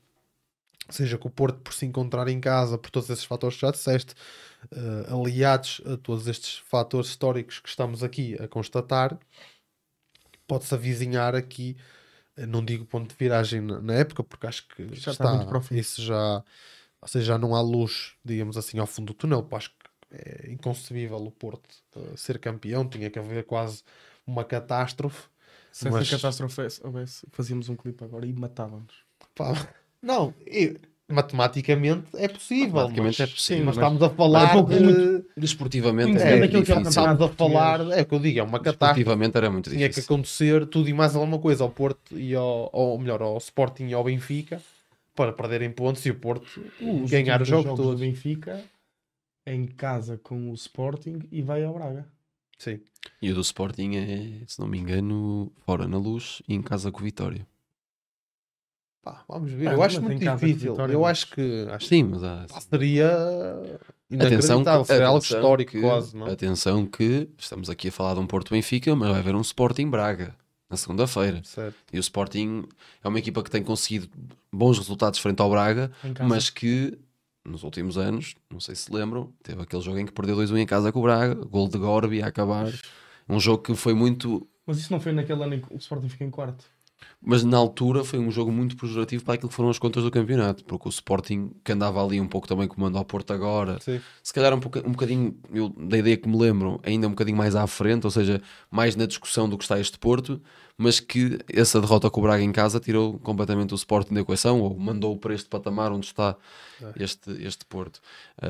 Seja que o Porto, por se encontrar em casa, por todos esses fatores que já disseste, aliados a todos estes fatores históricos que estamos aqui a constatar, pode-se avizinhar aqui, não digo ponto de viragem na época, porque acho que Já está muito para o fim. isso já, ou seja, já não há luz, digamos assim, ao fundo do túnel, porque acho que é inconcebível o Porto ser campeão, tinha que haver quase uma catástrofe. Se Mas- essa catástrofe houvesse, fazíamos um clipe agora e matávamos. Pá, não, matematicamente é possível, Matematicamente mas, é possível, mas mas- estamos a falar mas é pouco, de... Desportivamente Conhecendo era aquilo que é o difícil. campeonato. Estamos a falar, é o que eu digo, é uma catástrofe. Desportivamente era muito Tinha que difícil. acontecer tudo e mais alguma coisa ao Porto e ou melhor, ao Sporting e ao Benfica para perderem pontos e o Porto Os ganhar o últimos jogo jogos todo. do Benfica em casa com o Sporting e vai ao Braga. Sim. E o do Sporting é, se não me engano, fora na Luz e em casa com o Vitória. Pá, vamos ver. Ah, Eu acho mas muito em casa com difícil. Vitória, Eu mas- acho que Sim, mas há... seria Atenção inacreditável. Seria algo atenção histórico que- quase, não? Atenção que estamos aqui a falar de um Porto Benfica, mas vai haver um Sporting Braga na segunda-feira. Certo. E o Sporting é uma equipa que tem conseguido bons resultados frente ao Braga, Em casa. mas que nos últimos anos, não sei se lembram, teve aquele jogo em que perdeu 2-1 em casa com o Braga, gol de Gorbi a acabar. Um jogo que foi muito... Mas isso não foi naquele ano em que o Sporting fica em quarto. Mas na altura foi um jogo muito pejorativo para aquilo que foram as contas do campeonato, porque o Sporting, que andava ali um pouco também comando ao Porto agora, Sim. se calhar um bocadinho, eu, da ideia que me lembro, ainda um bocadinho mais à frente, ou seja, mais na discussão do que está este Porto, mas que essa derrota com o Braga em casa tirou completamente o Sporting da equação, ou mandou para este patamar onde está este Porto.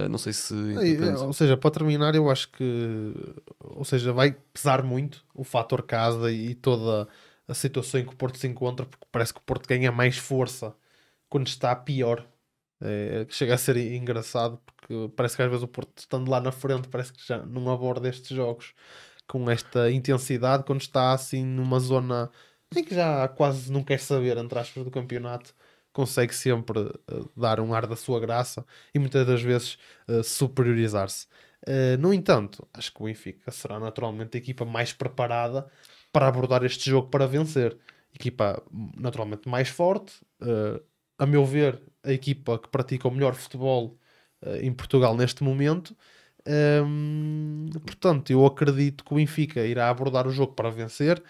Não sei se... entretanto- Ou seja, para terminar, eu acho que, ou seja, vai pesar muito o fator casa e toda a situação em que o Porto se encontra, porque parece que o Porto ganha mais força quando está pior. Chega a ser engraçado, porque parece que às vezes o Porto, estando lá na frente, parece que já não aborda estes jogos com esta intensidade, quando está assim numa zona em que já quase não quer saber, entre aspas, do campeonato, consegue sempre dar um ar da sua graça e muitas das vezes superiorizar-se. No entanto, acho que o Benfica será naturalmente a equipa mais preparada para abordar este jogo para vencer. Equipa naturalmente mais forte, a meu ver, a equipa que pratica o melhor futebol em Portugal neste momento. Portanto, eu acredito que o Benfica irá abordar o jogo para vencer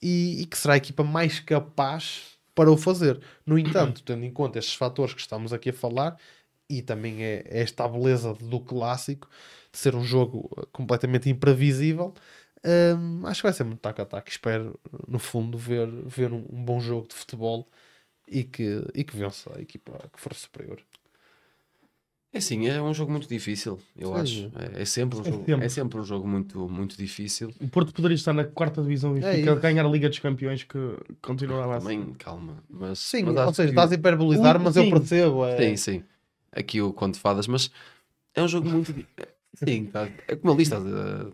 e que será a equipa mais capaz para o fazer. No entanto, tendo em conta estes fatores que estamos aqui a falar, e também é esta a beleza do clássico, de ser um jogo completamente imprevisível. Acho que vai ser muito tac-a-tac. Espero, no fundo, ver um bom jogo de futebol e que vença a equipa que for superior. É sim, é um jogo muito difícil, eu Sim. acho. É sempre um jogo, sempre. é sempre um jogo muito, muito difícil. O Porto poderia estar na quarta divisão e É fica a isso. ganhar a Liga dos Campeões, que continua lá. Também, calma. Mas, Sim, mas ou acho seja, que- estás a hiperbolizar, mas eu Sim. percebo. Sim, sim. Aqui o Conto de Fadas, mas é um jogo muito. Sim, é como eu disse,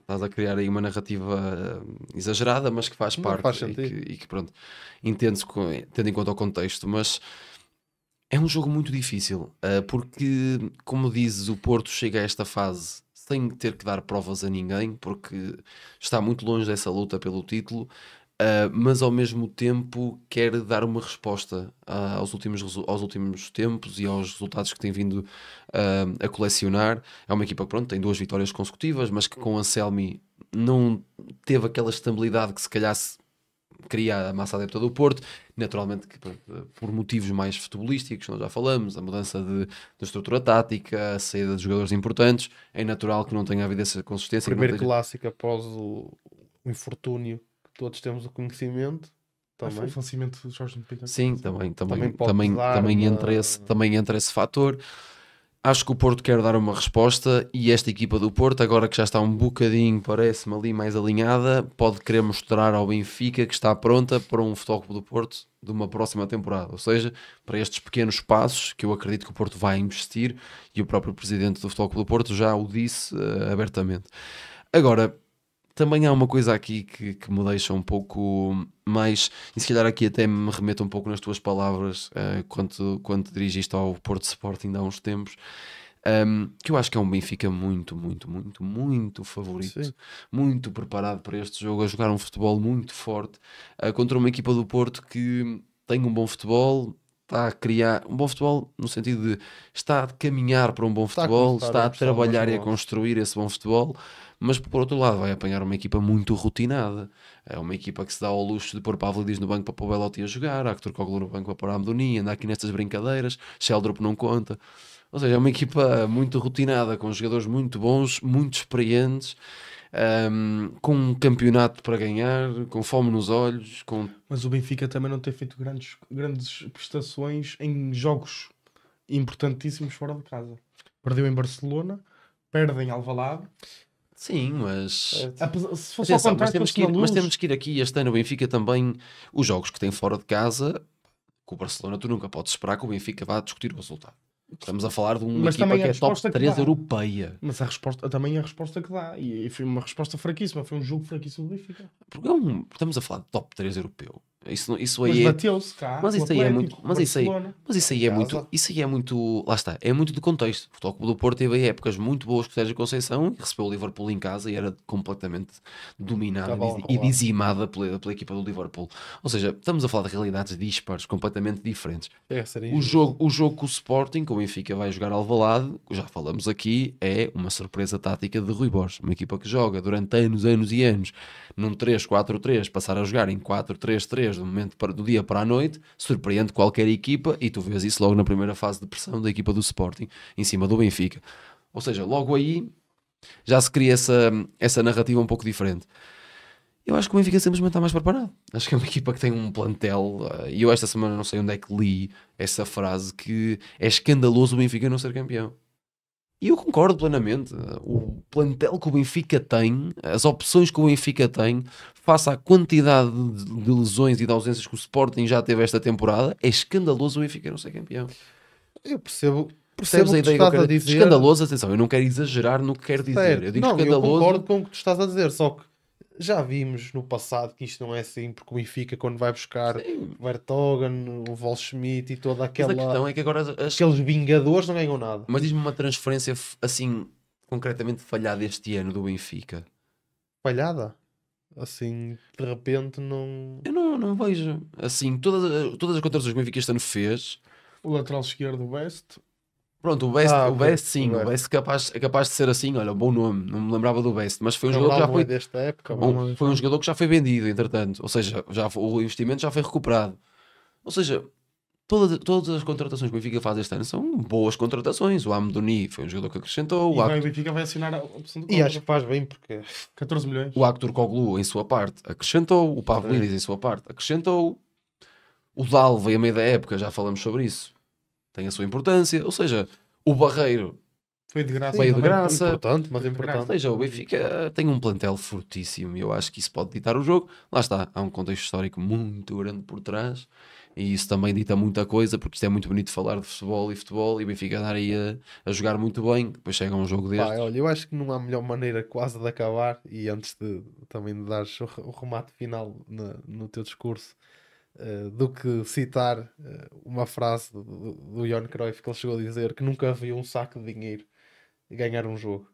estás a criar aí uma narrativa exagerada, mas que faz Não parte faz e sentido. que pronto, entende-se tendo em conta o contexto, mas é um jogo muito difícil, porque, como dizes, o Porto chega a esta fase sem ter que dar provas a ninguém, porque está muito longe dessa luta pelo título. Mas ao mesmo tempo quer dar uma resposta aos últimos tempos e aos resultados que tem vindo a colecionar. É uma equipa que pronto, tem 2 vitórias consecutivas, mas que com a Anselmi não teve aquela estabilidade que se calhar queria a massa adepta do Porto. Naturalmente que pronto, por motivos mais futebolísticos, nós já falamos, a mudança de estrutura tática, a saída de jogadores importantes, é natural que não tenha havido essa consistência. Primeiro que não clássico após o infortúnio que todos temos o conhecimento. Foi Também. o falecimento de Jorge Pinto. Sim, também Também pode pesar também entra esse fator. Acho que o Porto quer dar uma resposta e esta equipa do Porto, agora que já está um bocadinho, parece-me ali mais alinhada, pode querer mostrar ao Benfica que está pronta para um Futebol Clube do Porto de uma próxima temporada. Ou seja, para estes pequenos passos que eu acredito que o Porto vai investir, e o próprio presidente do Futebol Clube do Porto já o disse abertamente. Agora, também há uma coisa aqui que me deixa um pouco mais, e se calhar aqui até me remeto um pouco nas tuas palavras quando te dirigiste ao Porto Sporting há uns tempos, que eu acho que é um Benfica muito, muito, muito, muito favorito, Sim. muito preparado para este jogo, a jogar um futebol muito forte contra uma equipa do Porto que tem um bom futebol. Está a criar um bom futebol no sentido de está a caminhar para um bom Está a futebol, começar está a a mostrar trabalhar bons e a nuances. construir esse bom futebol, mas por outro lado vai apanhar uma equipa muito rotinada. É uma equipa que se dá ao luxo de pôr Pavlidis no banco para pôr o Belotti a jogar, Arthur Koglu no banco para pôr a Amdouni, anda aqui nestas brincadeiras, Sheldrop não conta. Ou seja, é uma equipa muito rotinada, com jogadores muito bons, muito experientes, com um campeonato para ganhar, com fome nos olhos, com... Mas o Benfica também não tem feito grandes prestações em jogos importantíssimos fora de casa. Perdeu em Barcelona, perde em Alvalade. Sim, mas... Se fosse ao Atenção, contrário, mas temos que ir aqui este ano o Benfica também, os jogos que tem fora de casa, com o Barcelona tu nunca podes esperar que o Benfica vá discutir o resultado. Estamos a falar de uma Mas equipa também que a é top resposta que 3 dá. europeia. Mas a resposta, também é a resposta que dá. E foi uma resposta fraquíssima. Foi um jogo fraquíssimo do Benfica. Porque estamos a falar de top 3 europeu. Isso Mas aí é... bateu-se cá. Mas com o isso aí é Atlético, muito. com o Mas isso aí é Casa. muito. Isso aí é muito. Lá está. É muito do contexto. O Futebol Clube do Porto teve épocas muito boas com o Sérgio Conceição e recebeu o Liverpool em casa e era completamente dominada Estava a e rolar. dizimada pela equipa do Liverpool. Ou seja, estamos a falar de realidades dispares, completamente diferentes. É, seria O injusto. jogo com o Sporting, que o Benfica vai jogar Alvalade, já falamos aqui, é uma surpresa tática de Rui Borges. Uma equipa que joga durante anos e anos num 3-4-3, passar a jogar em 4-3-3 do dia para a noite, surpreende qualquer equipa e tu vês isso logo na primeira fase de pressão da equipa do Sporting em cima do Benfica. Ou seja, logo aí já se cria essa narrativa um pouco diferente. Eu acho que o Benfica simplesmente está mais preparado. Acho que é uma equipa que tem um plantel, e eu esta semana não sei onde é que li essa frase, que é escandaloso o Benfica não ser campeão. E eu concordo plenamente. O plantel que o Benfica tem, as opções que o Benfica tem, face à quantidade de lesões e de ausências que o Sporting já teve esta temporada, é escandaloso o Benfica não ser campeão. Eu percebo Percebes o a que tu ideia que eu estás quero a dizer? dizer. Escandaloso, atenção, eu não quero exagerar no que quero dizer. Certo. Eu digo Não, eu escandaloso. concordo com o que tu estás a dizer, só que já vimos no passado que isto não é assim, porque o Benfica, quando vai buscar o Vertonghen, o Waldschmidt e toda Mas a aquela... questão é que agora Aqueles vingadores não ganham nada. Mas diz-me uma transferência assim concretamente falhada este ano do Benfica. Falhada. Assim, de repente, não... Eu não vejo. Assim, todas as contratações que o Benfica este ano fez. O lateral esquerdo, o Best. Pronto, o Best, Ah, o ok, Best sim, o o Best é capaz de ser assim, olha, um bom nome, não me lembrava do Best, mas foi um jogador que Cabral já não foi, é desta época. foi um jogador que já foi vendido, entretanto, ou seja, o investimento já foi recuperado. Ou seja, Todas as contratações que o Benfica faz este ano são boas contratações. O Amdouni foi um jogador que acrescentou. E o Benfica vai assinar a opção do E acho que faz bem porque 14 milhões. O Aktürkoğlu, em sua parte, acrescentou. O Pavlidis, em sua parte, acrescentou. O Dal veio a meio da época, já falamos sobre isso. Tem a sua importância. Ou seja, o Barreiro Foi de graça. veio de também. graça. importante, mas Ou importante. seja, o Benfica tem um plantel fortíssimo e eu acho que isso pode ditar o jogo. Lá está, há um contexto histórico muito grande por trás e isso também dita muita coisa, porque isto é muito bonito falar de futebol e o Benfica andar aí a jogar muito bem, depois chega um jogo deste. Pá, olha, eu acho que não há melhor maneira quase de acabar e antes de também de dares o remate final no teu discurso do que citar uma frase do Johan Cruyff que ele chegou a dizer que nunca viu um saco de dinheiro ganhar um jogo.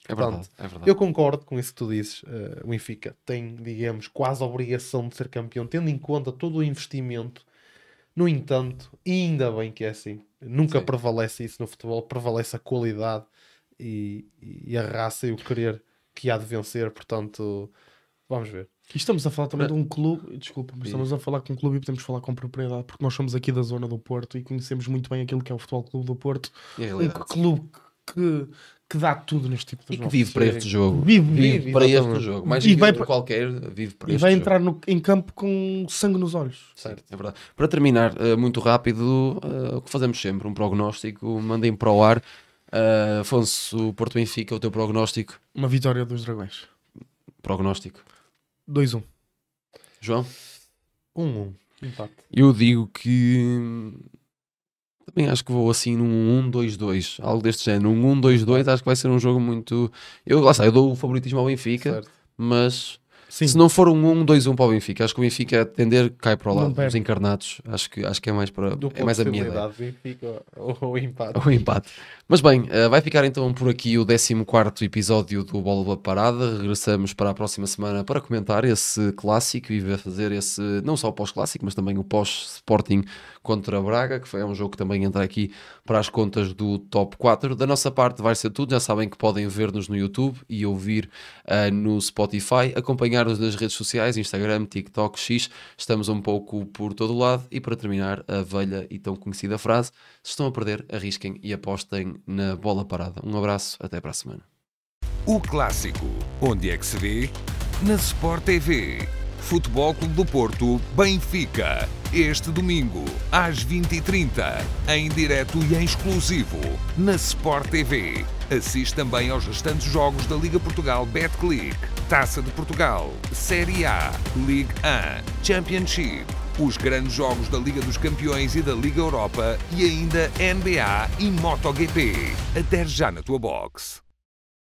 É Portanto, verdade, é verdade. eu concordo com isso que tu dizes. O Benfica tem, digamos, quase a obrigação de ser campeão, tendo em conta todo o investimento. No entanto, e ainda bem que é assim, nunca Sim. prevalece isso no futebol, prevalece a qualidade e a raça e o querer que há de vencer. Portanto, vamos ver. E estamos a falar também de um clube, desculpa, mas Sim. estamos a falar com um clube e podemos falar com propriedade, porque nós somos aqui da zona do Porto e conhecemos muito bem aquilo que é o Futebol Clube do Porto. E a Um realidade. clube que dá tudo neste tipo de E que jogos. vive para este jogo. Vive, para este exatamente. jogo. Mais E que vai para- qualquer, vive para E este vai jogo. entrar em campo com sangue nos olhos. Certo. É verdade. Para terminar, muito rápido, o que fazemos sempre, um prognóstico, mandem para o ar. Afonso, o Porto Benfica, o teu prognóstico? Uma vitória dos Dragões. Prognóstico. 2-1. João? 1-1. Empate. Eu digo que também acho que vou assim num 1-2-2, algo deste género. Um 1-2-2, acho que vai ser um jogo muito. Lá está, eu dou o favoritismo ao Benfica, Certo. mas Sim. se não for um 1-2-1 para o Benfica, acho que o Benfica a tender cai para o Não lado dos perde. encarnados. Acho que é mais para é mais a minha ideia. Benfica ou empate. O empate. Mas bem, vai ficar então por aqui o 14º episódio do Bola Parada. Regressamos para a próxima semana para comentar esse clássico e ver fazer esse, não só o pós-clássico, mas também o pós-Sporting contra Braga, que é um jogo que também entra aqui para as contas do top 4. Da nossa parte vai ser tudo. Já sabem que podem ver-nos no YouTube e ouvir no Spotify, acompanhar-nos nas redes sociais, Instagram, TikTok, X. Estamos um pouco por todo o lado. E para terminar, a velha e tão conhecida frase: se estão a perder, arrisquem e apostem na bola parada. Um abraço, até para a semana. O clássico, onde é que se vê? Na Sport TV. Futebol Clube do Porto, Benfica. Este domingo, às 20h30, em direto e em exclusivo, na Sport TV. Assiste também aos restantes jogos da Liga Portugal Betclic, Taça de Portugal, Série A, Ligue 1, Championship, os grandes jogos da Liga dos Campeões e da Liga Europa e ainda NBA e MotoGP. Até já na tua box.